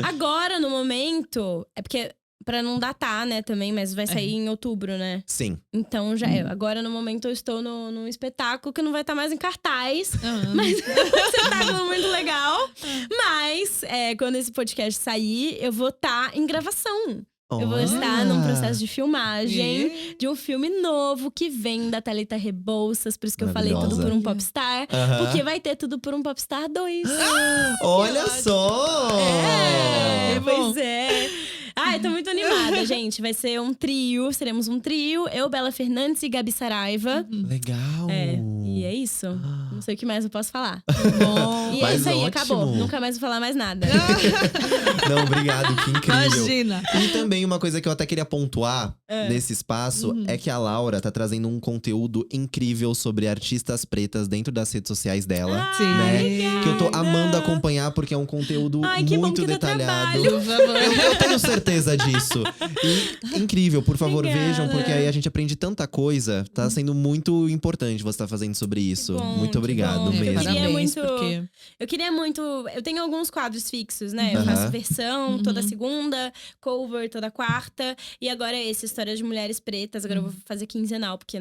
Agora, no momento… É porque… Pra não datar, né, também, mas vai sair em outubro, né? Sim. Então já é. Agora, no momento, eu estou num espetáculo que não vai estar mais em cartaz. Mas é um espetáculo muito legal. Mas, quando esse podcast sair, eu vou estar em gravação. Eu vou estar num processo de filmagem de um filme novo que vem da Thalita Rebouças. Por isso que eu falei Tudo por um Popstar. Porque vai ter Tudo por um Popstar 2. Olha só! Pois é. Ai, tô muito animada, gente. Vai ser um trio, seremos um trio. Eu, Bela Fernandes e Gabi Saraiva. Legal! E é isso. Não sei o que mais eu posso falar. Bom. E é isso aí, acabou. Nunca mais vou falar mais nada. Não, obrigado, que incrível. Imagina! E também uma coisa que eu até queria pontuar nesse espaço é que a Laura tá trazendo um conteúdo incrível sobre artistas pretas dentro das redes sociais dela. Né? Que eu tô amando acompanhar, porque é um conteúdo muito detalhado. Eu tenho certeza disso. E incrível, por favor, vejam, porque aí a gente aprende tanta coisa. Tá sendo muito importante você estar fazendo sobre isso. Bom, Muito obrigado bom. mesmo. Parabéns, muito- porque... Eu queria muito. Eu tenho alguns quadros fixos, né? Eu Aham. faço versão toda Uhum. segunda, cover toda quarta. E agora esse, História de Mulheres Pretas. Agora eu vou fazer quinzenal, porque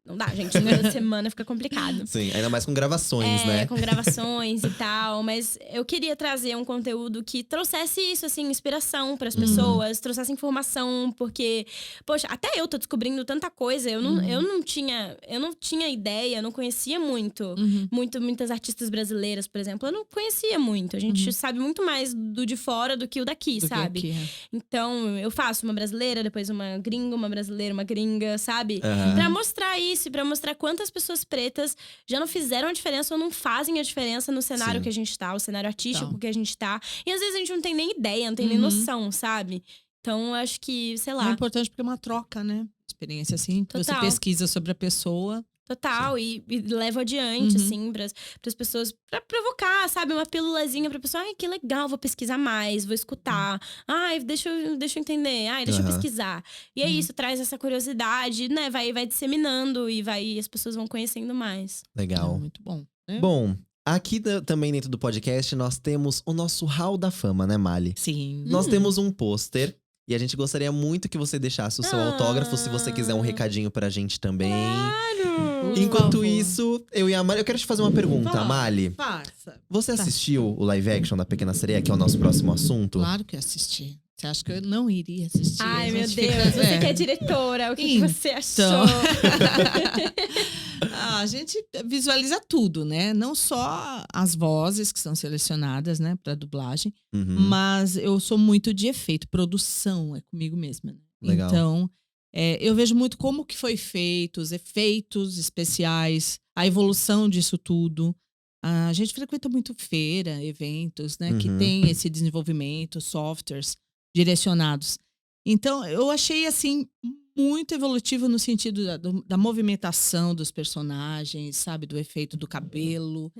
não dá, gente. Toda semana fica complicado. Sim, ainda mais com gravações, né? Com gravações e tal. Mas eu queria trazer um conteúdo que trouxesse isso, assim, inspiração pras pessoas, trouxesse informação, porque, poxa, até eu tô descobrindo tanta coisa. Eu não tinha ideia, eu não conhecia muito. Muitas artistas brasileiras, por exemplo, eu não conhecia muito. A gente sabe muito mais do de fora do que o daqui, do que sabe? aqui, Então, eu faço uma brasileira, depois uma gringa, uma brasileira, uma gringa, sabe? Aham. Pra mostrar isso, pra mostrar quantas pessoas pretas já não fizeram a diferença ou não fazem a diferença no cenário Sim. que a gente tá, o cenário artístico Então. que a gente tá. E às vezes a gente não tem nem ideia, não tem nem noção, sabe? Então, eu acho que, sei É lá, importante porque é uma troca, né? Experiência, assim. Você Total. pesquisa sobre a pessoa. total. E leva adiante, assim, pras pessoas, pra provocar, sabe? Uma pílulazinha pra pessoa, ai, que legal, vou pesquisar mais, vou escutar. Ai, deixa eu entender. Ai, deixa eu Aham. pesquisar. E é isso, traz essa curiosidade, né? Vai disseminando e as pessoas vão conhecendo mais. Legal. Muito bom. Né? Bom, aqui também dentro do podcast nós temos o nosso Hall da Fama, né, Mali? Sim. Nós temos um pôster e a gente gostaria muito que você deixasse o seu autógrafo, se você quiser um recadinho pra gente também. Claro! Por Enquanto favor. isso, eu e a Mali, eu quero te fazer uma pergunta, Fala. Mali. Faça. Você assistiu o live action da Pequena Sereia, que é o nosso próximo assunto? Claro que eu assisti. Você acha que eu não iria assistir? Ai, A meu gente Deus, fica- você que é diretora, o que você achou? A gente visualiza tudo, né? Não só as vozes que são selecionadas, né, para dublagem, Uhum. mas eu sou muito de efeito, produção é comigo mesma. Né? Legal. Então, eu vejo muito como que foi feito, os efeitos especiais, a evolução disso tudo. A gente frequenta muito feira, eventos, né, que Uhum. tem esse desenvolvimento, softwares direcionados. Então, eu achei assim muito evolutivo no sentido da movimentação dos personagens, sabe, do efeito do cabelo.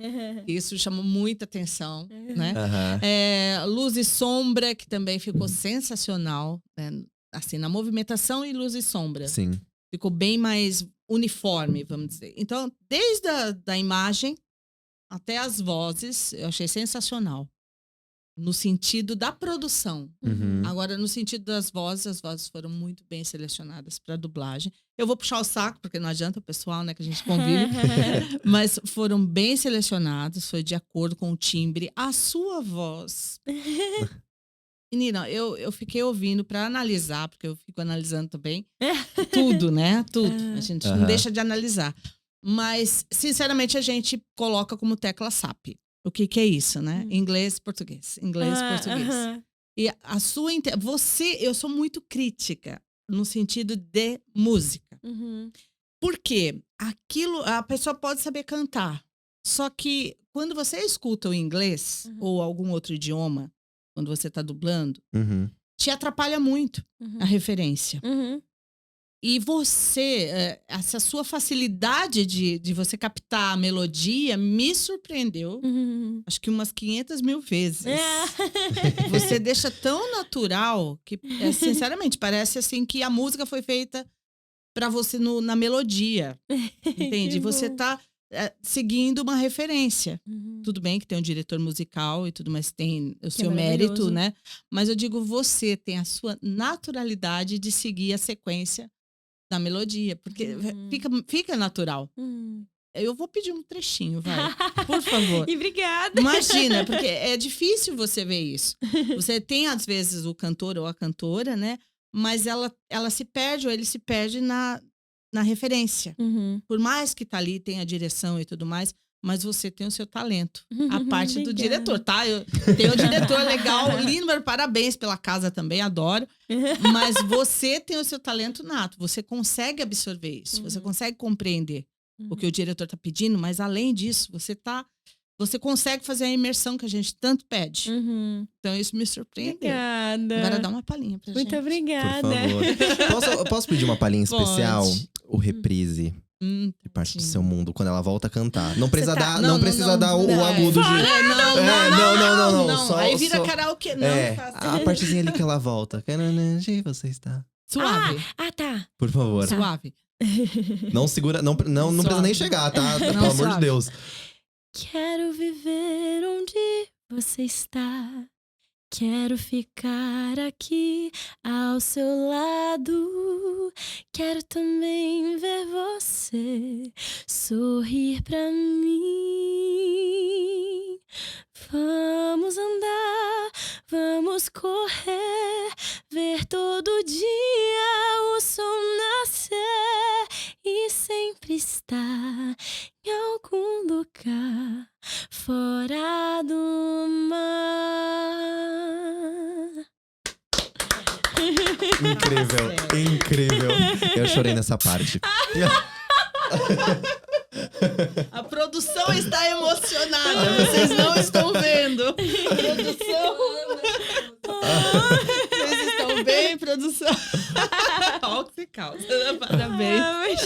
Isso chamou muita atenção, né? Aham. Luz e sombra, que também ficou sensacional, né? Assim, na movimentação e luz e sombra. Sim. Ficou bem mais uniforme, vamos dizer. Então, desde da imagem até as vozes, eu achei sensacional. No sentido da produção. Uhum. Agora, no sentido das vozes, as vozes foram muito bem selecionadas para dublagem. Eu vou puxar o saco, porque não adianta o pessoal, né, que a gente convive. Mas foram bem selecionados, foi de acordo com o timbre. A sua voz. Menina, eu fiquei ouvindo para analisar, porque eu fico analisando também. Tudo, né? Tudo. A gente não Aham. deixa de analisar. Mas, sinceramente, a gente coloca como tecla SAP. O que é isso, né? Inglês, português. Inglês, português. E a sua... eu sou muito crítica no sentido de música. Por quê? A pessoa pode saber cantar. Só que quando você escuta o inglês ou algum outro idioma, quando você está dublando, Uhum. te atrapalha muito a referência. E você, essa sua facilidade de você captar a melodia me surpreendeu, acho que umas 500 mil vezes. Você deixa tão natural que, sinceramente, parece assim que a música foi feita para você na melodia. Entende? Que Você bom. tá seguindo uma referência. Tudo bem que tem um diretor musical e tudo, mas tem o seu mérito, maravilhoso. né? Mas eu digo, você tem a sua naturalidade de seguir a sequência da melodia, porque fica natural. Eu vou pedir um trechinho, vai. Por favor. E obrigada. Imagina, porque é difícil você ver isso. Você tem, às vezes, o cantor ou a cantora, né? Mas ela se perde, ou ele se perde na referência. Por mais que tá ali, tem a direção e tudo mais, mas você tem o seu talento. A parte do Obrigada. diretor, tá? Eu tenho um diretor legal, lindo, parabéns pela casa também, adoro. Mas você tem o seu talento nato. Você consegue absorver isso. Você consegue compreender o que o diretor tá pedindo, mas além disso, você consegue fazer a imersão que a gente tanto pede. Então isso me surpreendeu. Obrigada. Agora dá uma palhinha pra gente. Muito obrigada. Por favor. Posso pedir uma palhinha especial? Pode. O reprise. De parte do sim. seu mundo, quando ela volta a cantar. Não precisa tá- dar, não precisa dar o agudo de. Não. Só- Aí vira só- karaokê. Não, faça. a partezinha ali que ela volta. Onde você está? Suave. Tá. Por favor. Suave. Não segura, não precisa nem chegar, tá? Pelo amor de suave. Deus. Quero viver onde você está. Quero ficar aqui ao seu lado. Quero também ver você sorrir pra mim. Vamos andar, vamos correr, ver todo dia o sol nascer e sempre estar em algum lugar fora do mar. Incrível, incrível. Eu chorei nessa parte. A produção está emocionada, vocês não estão vendo. Produção. Vocês estão bem, produção? Olha o que você causa. Parabéns.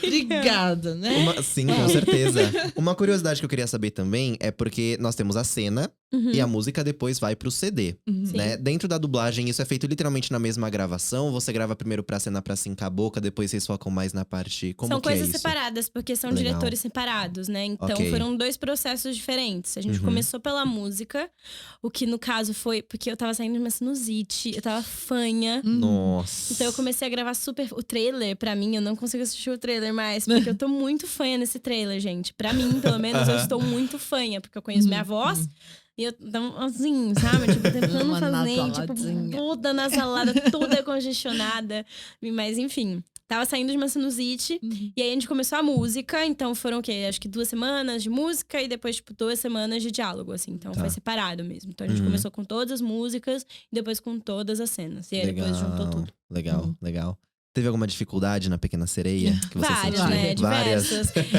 Obrigada, né? Sim, com certeza. Uma curiosidade que eu queria saber também é porque nós temos a cena e a música depois vai pro CD, né? Dentro da dublagem, isso é feito literalmente na mesma gravação? Você grava primeiro pra cena pra sincar a boca, depois vocês focam mais na parte… Como são que é coisas isso? separadas, porque são Legal. diretores separados, né? Então Ok. foram 2 processos diferentes. A gente começou pela música, o que no caso foi porque eu tava saindo de uma sinusite, eu tava fanha. Nossa. Então eu comecei a gravar super… O trailer, pra mim, eu não consigo assistir o trailer mais, porque eu tô muito fanha nesse trailer, gente. Pra mim, pelo menos, eu estou muito fanha, porque eu conheço minha voz. E eu, então, assim, sabe? Tipo, tentando Uma fazer, tipo, nasaladinha. toda nasalada, toda congestionada. Mas, enfim, tava saindo de uma sinusite. E aí a gente começou a música. Então foram o quê? Acho que 2 semanas de música e depois, tipo, 2 semanas de diálogo, assim. Então foi separado mesmo. Então a gente começou com todas as músicas e depois com todas as cenas. E aí depois juntou tudo. Legal, legal. Teve alguma dificuldade na Pequena Sereia? Que você Várias, sentiu? né? Várias.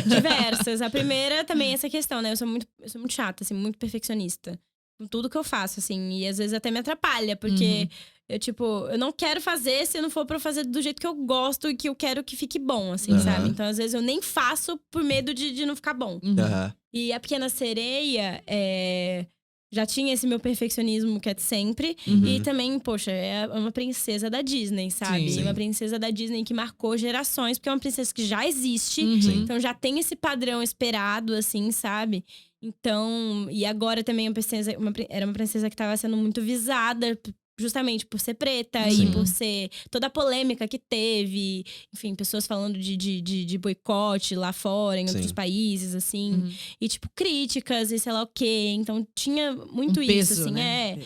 Diversas. A primeira também é essa questão, né? Eu sou muito chata, assim, muito perfeccionista. Com tudo que eu faço, assim. E às vezes até me atrapalha, porque eu, tipo, eu não quero fazer se não for pra eu fazer do jeito que eu gosto e que eu quero que fique bom, assim, sabe? Então, às vezes, eu nem faço por medo de não ficar bom. Aham. E a Pequena Sereia, já tinha esse meu perfeccionismo que é de sempre. E também, poxa, é uma princesa da Disney, sabe? Sim. Uma princesa da Disney que marcou gerações, porque é uma princesa que já existe. Então já tem esse padrão esperado, assim, sabe? Então, e agora também era uma princesa que estava sendo muito visada, justamente por ser preta e por ser toda a polêmica que teve. Enfim, pessoas falando de boicote lá fora, em outros países, assim. E, tipo, críticas e sei lá o quê. Então, tinha muito peso, isso, assim, né?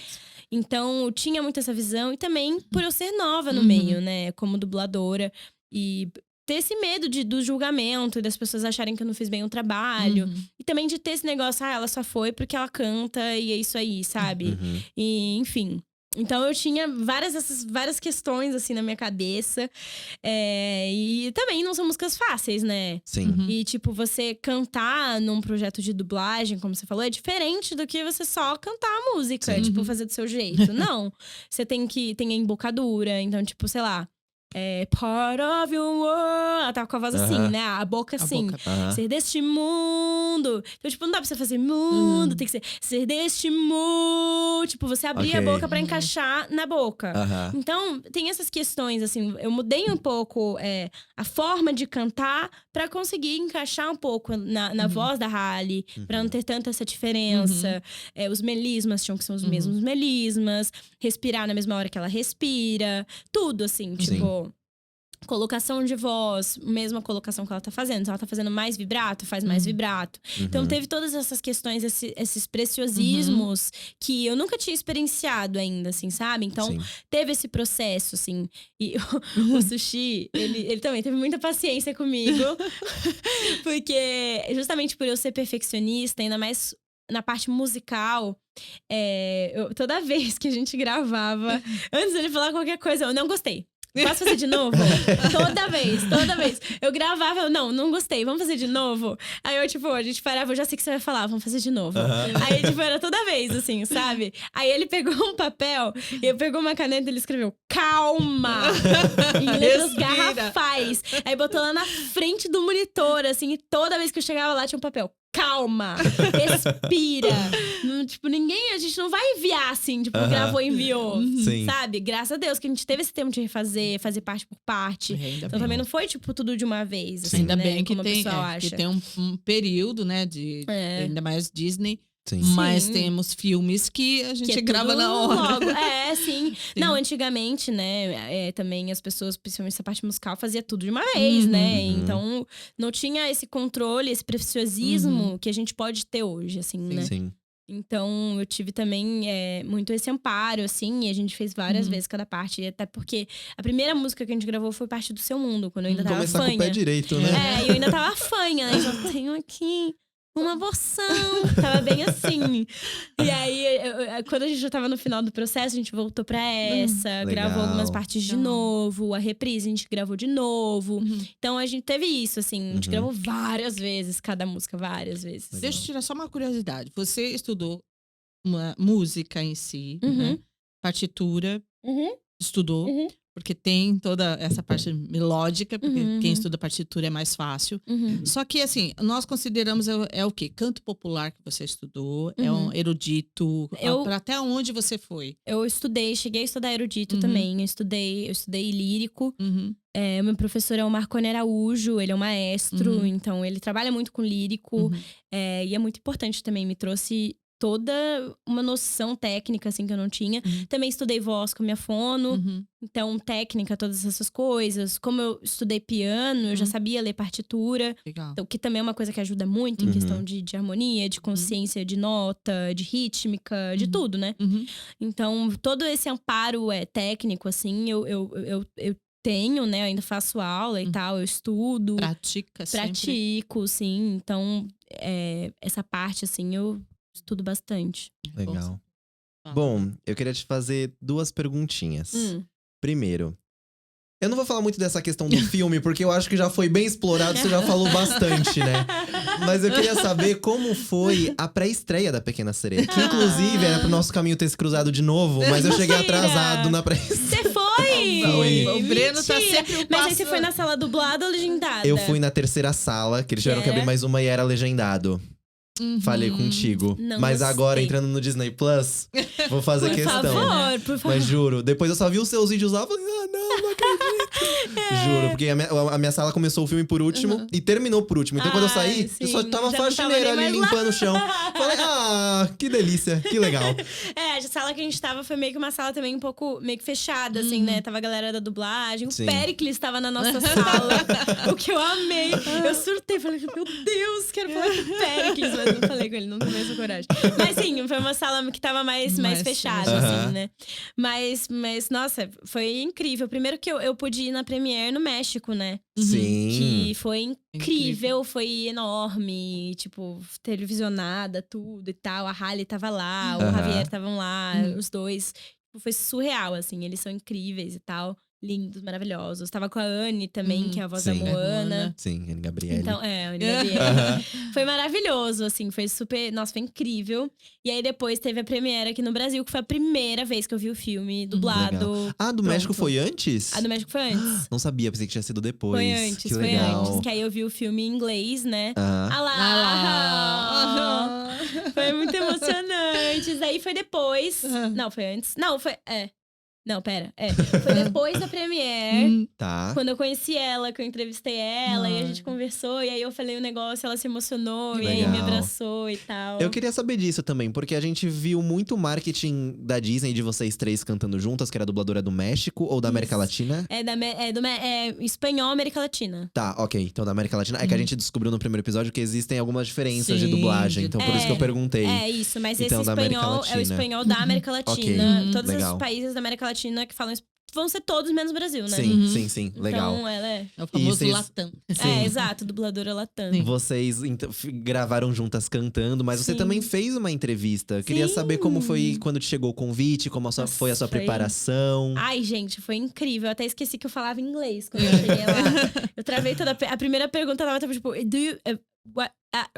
Então, tinha muito essa visão. E também por eu ser nova no meio, né? Como dubladora. E ter esse medo do julgamento, das pessoas acharem que eu não fiz bem o trabalho. E também de ter esse negócio, ela só foi porque ela canta e é isso aí, sabe? E, enfim… Então eu tinha várias questões assim na minha cabeça. E também não são músicas fáceis, né? Sim. E tipo, você cantar num projeto de dublagem, como você falou, é diferente do que você só cantar a música. Tipo, fazer do seu jeito. Não. Você tem a embocadura. Então, tipo, sei lá… part of your world. Ela tava com a voz assim, né? A boca assim. Ser deste mundo. Então, tipo, não dá pra você fazer mundo. Tem que ser deste mundo. Tipo, você abrir a boca pra encaixar na boca. Então, tem essas questões, assim. Eu mudei um pouco a forma de cantar pra conseguir encaixar um pouco na voz da Halle. Pra não ter tanta essa diferença. Os melismas tinham que ser os mesmos melismas. Respirar na mesma hora que ela respira. Tudo, assim. Tipo… Colocação de voz, mesma colocação que ela tá fazendo. Se ela tá fazendo mais vibrato, faz mais vibrato. Então teve todas essas questões, esses preciosismos que eu nunca tinha experienciado ainda, assim, sabe? Então teve esse processo, assim. E o Sushi, ele também teve muita paciência comigo. Porque justamente por eu ser perfeccionista, ainda mais na parte musical… toda vez que a gente gravava, antes dele falar qualquer coisa, eu não gostei. Posso fazer de novo? Toda vez. Eu gravava, eu, não gostei, vamos fazer de novo? Aí eu, tipo, a gente parava, eu já sei o que você vai falar, vamos fazer de novo. Aí, tipo, era toda vez, assim, sabe? Aí ele pegou um papel, e eu pegou uma caneta e ele escreveu, calma! Em letras garrafais. Aí botou lá na frente do monitor, assim, e toda vez que eu chegava lá tinha um papel. calma, respira. Tipo, a gente não vai enviar assim, tipo, gravou e enviou, Sim. sabe? Graças a Deus que a gente teve esse tempo de refazer, fazer parte por parte. Ainda Então bem. também não foi, tipo, tudo de uma vez, assim, Ainda né? bem que como tem, o pessoal acha. que tem um período, né, de ainda mais Disney. Sim. Mas Sim. temos filmes que a gente Que é grava tudo na hora. logo. Sim. Não, antigamente, né, também as pessoas, principalmente essa parte musical, fazia tudo de uma vez, né? Uhum. Então, não tinha esse controle, esse preciosismo que a gente pode ter hoje, assim, né? Sim. Então, eu tive também muito esse amparo, assim, e a gente fez várias vezes cada parte. E até porque a primeira música que a gente gravou foi Parte do Seu Mundo, quando eu ainda tava Começar com o pé fanha. direito, né? E eu ainda tava fanha, né? Eu tenho aqui uma porção. Tava bem assim. E aí, quando a gente já tava no final do processo, a gente voltou pra essa, Legal. gravou algumas partes de Legal. novo, a reprise a gente gravou de novo. Então a gente teve isso, assim, a gente gravou várias vezes, cada música, várias vezes. Legal. Deixa eu tirar só uma curiosidade. Você estudou uma música em si, né? Partitura, estudou, porque tem toda essa parte melódica, porque quem estuda partitura é mais fácil. Só que, assim, nós consideramos é o quê? Canto popular que você estudou, é um erudito. Pra até onde você foi? Eu cheguei a estudar erudito também. Eu estudei lírico. O meu professor é o Marconi Araújo, ele é um maestro, então ele trabalha muito com lírico. E é muito importante também, me trouxe toda uma noção técnica, assim, que eu não tinha. Também estudei voz com minha fono, então técnica, todas essas coisas. Como eu estudei piano, eu já sabia ler partitura. Legal. Então, que também é uma coisa que ajuda muito em questão de harmonia, de consciência de nota, de rítmica, de tudo, né? Então, todo esse amparo técnico, assim, eu tenho, né? Eu ainda faço aula e tal, eu estudo. Pratica sempre. Pratico, sim. Então, essa parte, assim, eu estudo bastante. Legal. Ah. Bom, eu queria te fazer 2 perguntinhas. Primeiro, eu não vou falar muito dessa questão do filme, porque eu acho que já foi bem explorado, você já falou bastante, né? Mas eu queria saber como foi a pré-estreia da Pequena Sereia. Que, inclusive, era pro nosso caminho ter se cruzado de novo, mas eu cheguei Mentira! atrasado na pré-estreia. Você foi? Fui. O Breno tá Mentira! sempre um Mas aí passo- você foi na sala dublada ou legendada? Eu fui na terceira sala, que eles tiveram que abrir mais uma e era legendado. Falei contigo. Não Mas agora, gostei. entrando no Disney Plus, vou fazer Por questão. favor, por favor. Mas juro, depois eu só vi os seus vídeos lá e falei, não acredito. Juro, porque a minha sala começou o filme por último e terminou por último. Então quando eu saí, sim, eu só tava já não tava faxineira nem ali mais lá. limpando o chão. Falei, que delícia, que legal. A sala que a gente tava foi meio que uma sala também um pouco meio que fechada, assim, né? Tava a galera da dublagem. Sim. O Péricles tava na nossa sala. O que eu amei. Eu surtei, falei, meu Deus, quero falar com o Péricles. Mas não falei com ele, não tomei essa coragem. Mas sim, foi uma sala que tava mais fechada, assim, né? Mas, nossa, foi incrível. Primeiro que eu pude ir na Premiere no México, né? Sim. Que foi incrível, foi enorme, tipo, televisionada, tudo e tal. A Halle tava lá, o Javier estavam lá, os dois. Foi surreal, assim, eles são incríveis e tal. Lindos, maravilhosos. Tava com a Anne também, que é a voz da sim. Moana. Sim, Anne Gabriele. Então, a Anne Gabriele. Foi maravilhoso, assim, foi super. Nossa, foi incrível. E aí depois teve a premiere aqui no Brasil, que foi a primeira vez que eu vi o filme dublado. Legal. A do pronto. México foi antes? A do México foi antes. Não sabia, pensei que tinha sido depois. Foi antes, que foi legal. antes. Que aí eu vi o filme em inglês, né? Ah. Ah lá! Foi muito emocionante. Daí foi depois. Não, foi antes. Não, foi. Não, pera. Foi depois da Premiere. Tá. Quando eu conheci ela, que eu entrevistei ela, e a gente conversou, e aí eu falei o negócio, ela se emocionou, e aí me Legal. abraçou e tal. Eu queria saber disso também, porque a gente viu muito marketing da Disney de vocês três cantando juntas, que era a dubladora do México ou da América Latina. É espanhol, América Latina. Tá, ok. Então da América Latina. É que a gente descobriu no primeiro episódio que existem algumas diferenças de Sim, dublagem. Então por isso que eu perguntei. É isso, mas Então, esse da América espanhol é o Latina. espanhol da América Latina. Ok, Todos legal. os países da América Latina que falam vão ser todos menos o Brasil, né? Sim. Legal. Então ela é. É o famoso vocês- Latam. Exato, dubladora Latam. Vocês gravaram juntas cantando, mas você Sim. também fez uma entrevista. Eu queria Sim. saber como foi quando te chegou o convite, como foi a sua foi- preparação. Ai, gente, foi incrível. Eu até esqueci que eu falava inglês quando eu cheguei lá. Eu travei toda. A primeira pergunta tava tipo,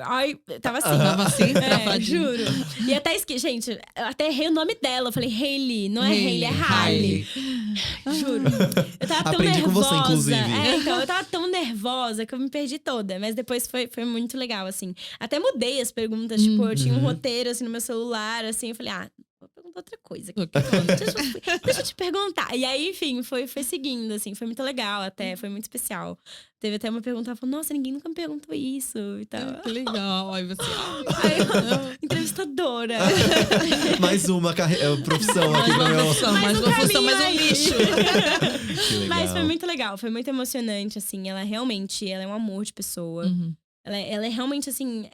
Ai, tava assim. Tava assim, É, travadinho. juro. E até esqueci, gente, eu até errei o nome dela. Eu falei Hailey, não é Hailey, é Hailey. Juro. Eu tava tão Aprendi com nervosa. você, inclusive. Então, eu tava tão nervosa que eu me perdi toda. Mas depois foi muito legal, assim. Até mudei as perguntas, tipo, eu tinha um roteiro, assim, no meu celular, assim. Eu falei, vou perguntar outra coisa. Deixa eu te perguntar. E aí, enfim, foi seguindo, assim. Foi muito legal até, foi muito especial. Teve até uma pergunta, ela falou, nossa, ninguém nunca me perguntou isso e tal. Que legal. Aí você... Aí eu, entrevistadora. Mais uma profissão aqui pro meu. Mais uma função, mais um aí. nicho. Que legal. Mas foi muito legal, foi muito emocionante, assim. Ela é um amor de pessoa. Uhum. Ela é realmente, assim,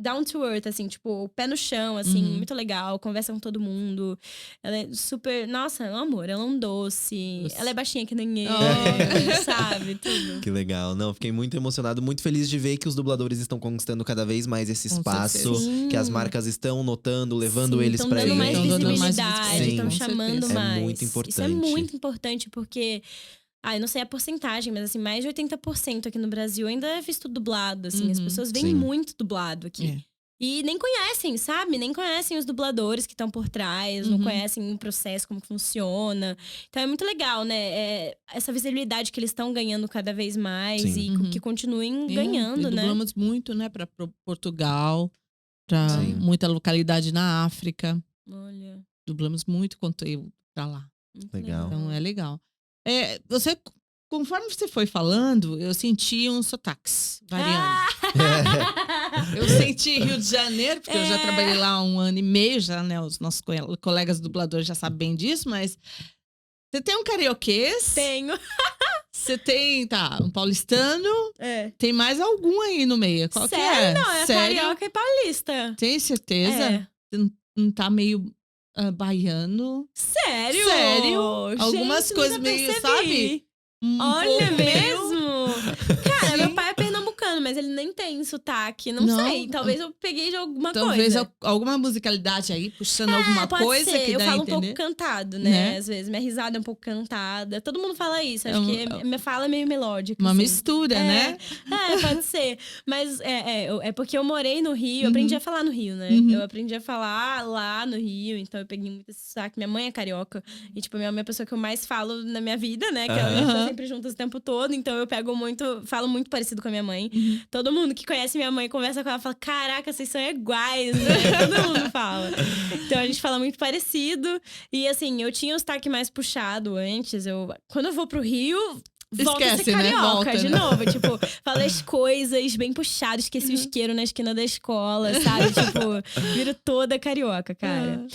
down to earth, assim, tipo, o pé no chão, assim, Uhum. muito legal, conversa com todo mundo. Ela é super. Nossa, é um amor, ela é um doce. Doce. Ela é baixinha que nem eu, Oh. sabe? Tudo. Que legal. Não, fiquei muito emocionado, muito feliz de ver que os dubladores estão conquistando cada vez mais esse espaço. certeza. Que as marcas estão notando, levando Sim, eles tão pra dando mais eventos. Tão dando mais visibilidade, Sim, estão com chamando certeza. mais. É muito Isso é importante. muito importante, porque. Eu não sei a porcentagem, mas assim, mais de 80% aqui no Brasil ainda é visto dublado, assim. As Uhum. pessoas veem Sim. muito dublado aqui. É. E nem conhecem, sabe? Nem conhecem os dubladores que estão por trás, não Uhum. conhecem o processo, como funciona. Então é muito legal, né? Essa visibilidade que eles estão ganhando cada vez mais Sim. e Uhum. que continuem E ganhando, né? dublamos muito, né? Pra Portugal, pra Sim. muita localidade na África. Olha, Dublamos muito conteúdo pra lá. muito Legal. Então é legal. Conforme você foi falando, eu senti uns sotaques variando. Eu senti Rio de Janeiro, porque eu já trabalhei lá há 1 ano e meio, já, né? Os nossos colegas dubladores já sabem bem disso, mas você tem um carioquês, Tenho. você tem, um paulistano, É. tem mais algum aí no meio. Qual que é? Sério? Não, é Sério? carioca e paulista. Tem certeza? É. Não tá meio baiano? Sério? Sério? Algumas Gente, coisas nunca meio, percebi. sabe? Olha pouco meio- mesmo! Cara, Sim. meu pai é pernambucano, mas ele nem tem sotaque. Não, Não? sei. Talvez eu peguei de alguma Talvez coisa. alguma musicalidade aí, puxando alguma Pode coisa ser. que Eu dá a falo um entender. pouco cantado, né? Né? Às vezes. Minha risada é um pouco cantada. Todo mundo fala isso. É Acho um- que minha fala é meio melódica. Uma assim. mistura, né? Pode ser. Mas é porque eu morei no Rio, eu Uhum. aprendi a falar no Rio, né? Uhum. Eu aprendi a falar lá no Rio, então eu peguei muito esse sotaque. Minha mãe é carioca. E, tipo, minha mãe é a pessoa que eu mais falo na minha vida, né? Que a gente tá sempre juntas o tempo todo. Então eu falo muito parecido com a minha mãe. Uhum. Todo mundo que conhece minha mãe, conversa com ela, fala: caraca, vocês são iguais, né? Todo mundo fala. Então a gente fala muito parecido. E assim, eu tinha o sotaque mais puxado antes. Quando eu vou pro Rio. Volta a ser Esquece, né? carioca Volta, de né? novo. Tipo, fala as coisas bem puxadas. Esqueci o isqueiro na esquina da escola, sabe? Tipo, viro toda carioca, cara.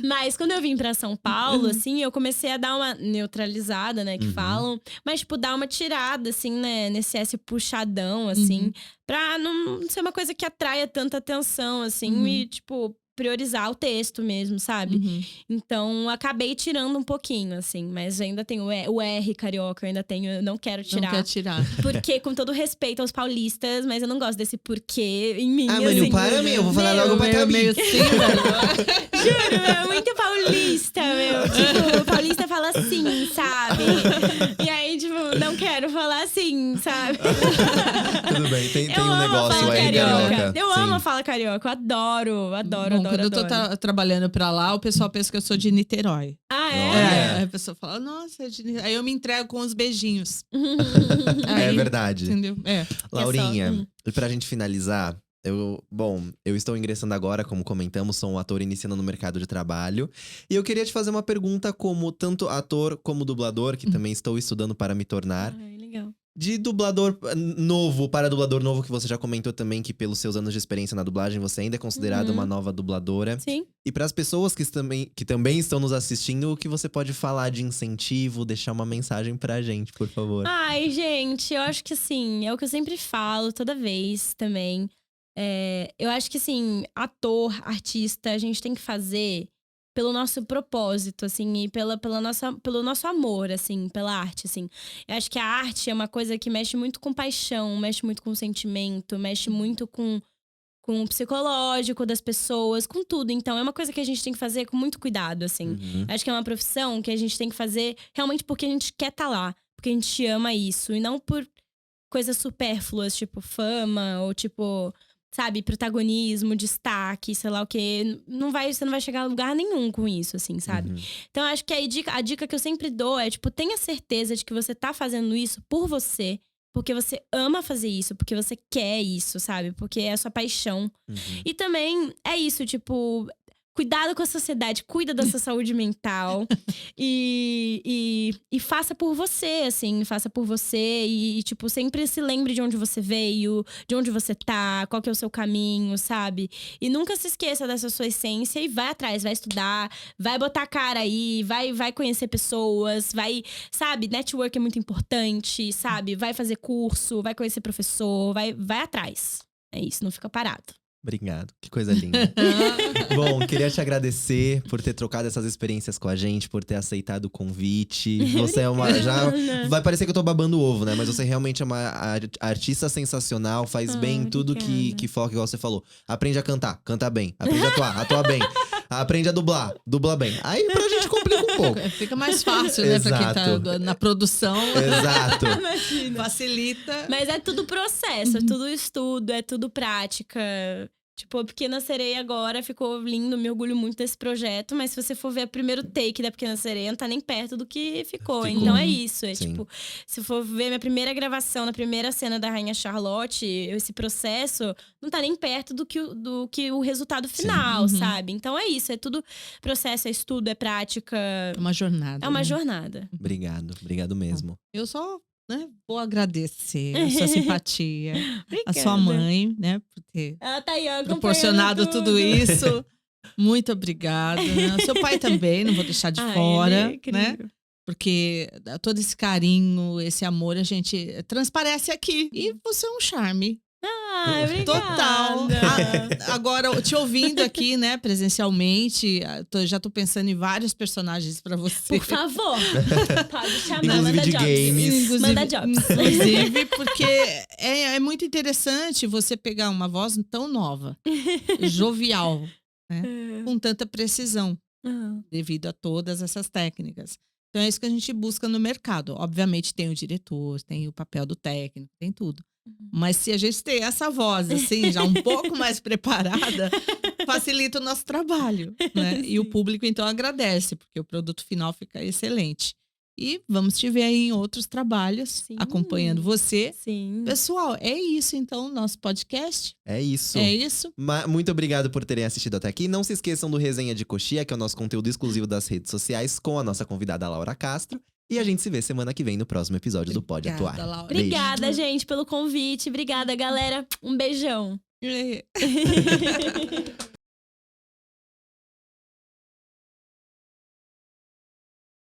Mas quando eu vim pra São Paulo, assim, eu comecei a dar uma neutralizada, né? Que falam. Mas, tipo, dar uma tirada, assim, né? Nesse S puxadão, assim. Pra não ser uma coisa que atraia tanta atenção, assim. E, tipo, priorizar o texto mesmo, sabe? Uhum. Então, acabei tirando um pouquinho, assim. Mas ainda tenho o R carioca, eu ainda tenho. Eu não quero Não tirar. quer tirar. Porque, com todo respeito aos paulistas, mas eu não gosto desse porquê em mim, Manu, assim. para mim, eu vou falar Meu, logo pra Tabi. meio assim, velho. Juro, é muito paulista, meu. Tipo, paulista fala assim, sabe? E aí, tipo, não quero falar assim, sabe? Tudo bem, tem Eu um amo a negócio fala aí, carioca. Eu Sim. amo a fala carioca, eu adoro, Bom, quando eu tô trabalhando pra lá, o pessoal pensa que eu sou de Niterói. Ah, é? Olha. Aí a pessoa fala, nossa, é de Niterói. Aí eu me entrego com os beijinhos. É Aí, verdade. Entendeu? É. Laurinha, pra gente finalizar, eu estou ingressando agora, como comentamos, sou um ator iniciando no mercado de trabalho. E eu queria te fazer uma pergunta como tanto ator como dublador, que também estou estudando para me tornar. Ai, legal. De dublador novo para dublador novo, que você já comentou também que pelos seus anos de experiência na dublagem, você ainda é considerada uma nova dubladora. Sim. E para as pessoas que também estão nos assistindo, o que você pode falar de incentivo, deixar uma mensagem pra gente, por favor. Ai, gente, eu acho que assim, é o que eu sempre falo toda vez também. Eu acho que assim, ator, artista, a gente tem que fazer pelo nosso propósito, assim, e pelo nosso amor, assim, pela arte, assim. Eu acho que a arte é uma coisa que mexe muito com paixão, mexe muito com sentimento, mexe muito com o psicológico das pessoas, com tudo. Então, é uma coisa que a gente tem que fazer com muito cuidado, assim. Uhum. Acho que é uma profissão que a gente tem que fazer realmente porque a gente quer estar lá, porque a gente ama isso, e não por coisas supérfluas, tipo fama ou tipo, sabe, protagonismo, destaque, sei lá o quê. Você não vai chegar a lugar nenhum com isso, assim, sabe? Então, acho que a dica que eu sempre dou é, tipo, tenha certeza de que você tá fazendo isso por você. Porque você ama fazer isso, porque você quer isso, sabe? Porque é a sua paixão. E também é isso, tipo… Cuidado com a sociedade, cuida da sua saúde mental e faça por você, assim, faça por você e, tipo, sempre se lembre de onde você veio, de onde você tá, qual que é o seu caminho, sabe? E nunca se esqueça dessa sua essência e vai atrás, vai estudar, vai botar a cara aí, vai conhecer pessoas, sabe? Network é muito importante, sabe? Vai fazer curso, vai conhecer professor, vai atrás. É isso, não fica parado. Obrigado, que coisa linda. Bom, queria te agradecer por ter trocado essas experiências com a gente, por ter aceitado o convite. Você é uma… Já vai parecer que eu tô babando o ovo, né? Mas você realmente é uma artista sensacional, faz bem tudo que foca, igual você falou. Aprende a cantar, canta bem. Aprende a atuar bem. Aprende a dublar bem. Aí pra gente complica um pouco. Fica mais fácil, né? Pra quem tá na produção. Exato. Facilita. Mas é tudo processo, é tudo estudo, é tudo prática. Tipo, a Pequena Sereia agora ficou lindo, me orgulho muito desse projeto. Mas se você for ver o primeiro take da Pequena Sereia, não tá nem perto do que ficou. Então é isso, tipo… Se for ver minha primeira gravação, na primeira cena da Rainha Charlotte, esse processo não tá nem perto do que o resultado final, sabe? Então é isso, é tudo processo, é estudo, é prática. É uma jornada. É uma jornada. Obrigado mesmo. Eu só… vou agradecer a sua simpatia, Obrigada. a sua mãe, né, por ter Ela tá aí, ó, proporcionado tudo isso. Muito obrigada. Né? Seu pai também, não vou deixar de fora, né? Porque todo esse carinho, esse amor, a gente transparece aqui. E você é um charme. Obrigada. Total. Agora, te ouvindo aqui, né, presencialmente, já tô pensando em vários personagens pra você. Por favor. Pode chamar, Inclusive manda de jobs. games. Manda jobs. Inclusive, porque é muito interessante você pegar uma voz tão nova, jovial, né, com tanta precisão, devido a todas essas técnicas. Então é isso que a gente busca no mercado. Obviamente tem o diretor, tem o papel do técnico, tem tudo. Mas se a gente tem essa voz, assim, já um pouco mais preparada, facilita o nosso trabalho, né? E o público, então, agradece, porque o produto final fica excelente. E vamos te ver aí em outros trabalhos, acompanhando você. Sim. Pessoal, é isso, então, nosso podcast. É isso. É isso. Muito obrigado por terem assistido até aqui. Não se esqueçam do Resenha de Coxia, que é o nosso conteúdo exclusivo das redes sociais, com a nossa convidada Laura Castro. E a gente se vê semana que vem no próximo episódio do Pode Atuar. Laura. Obrigada, gente, pelo convite. Obrigada, galera. Um beijão.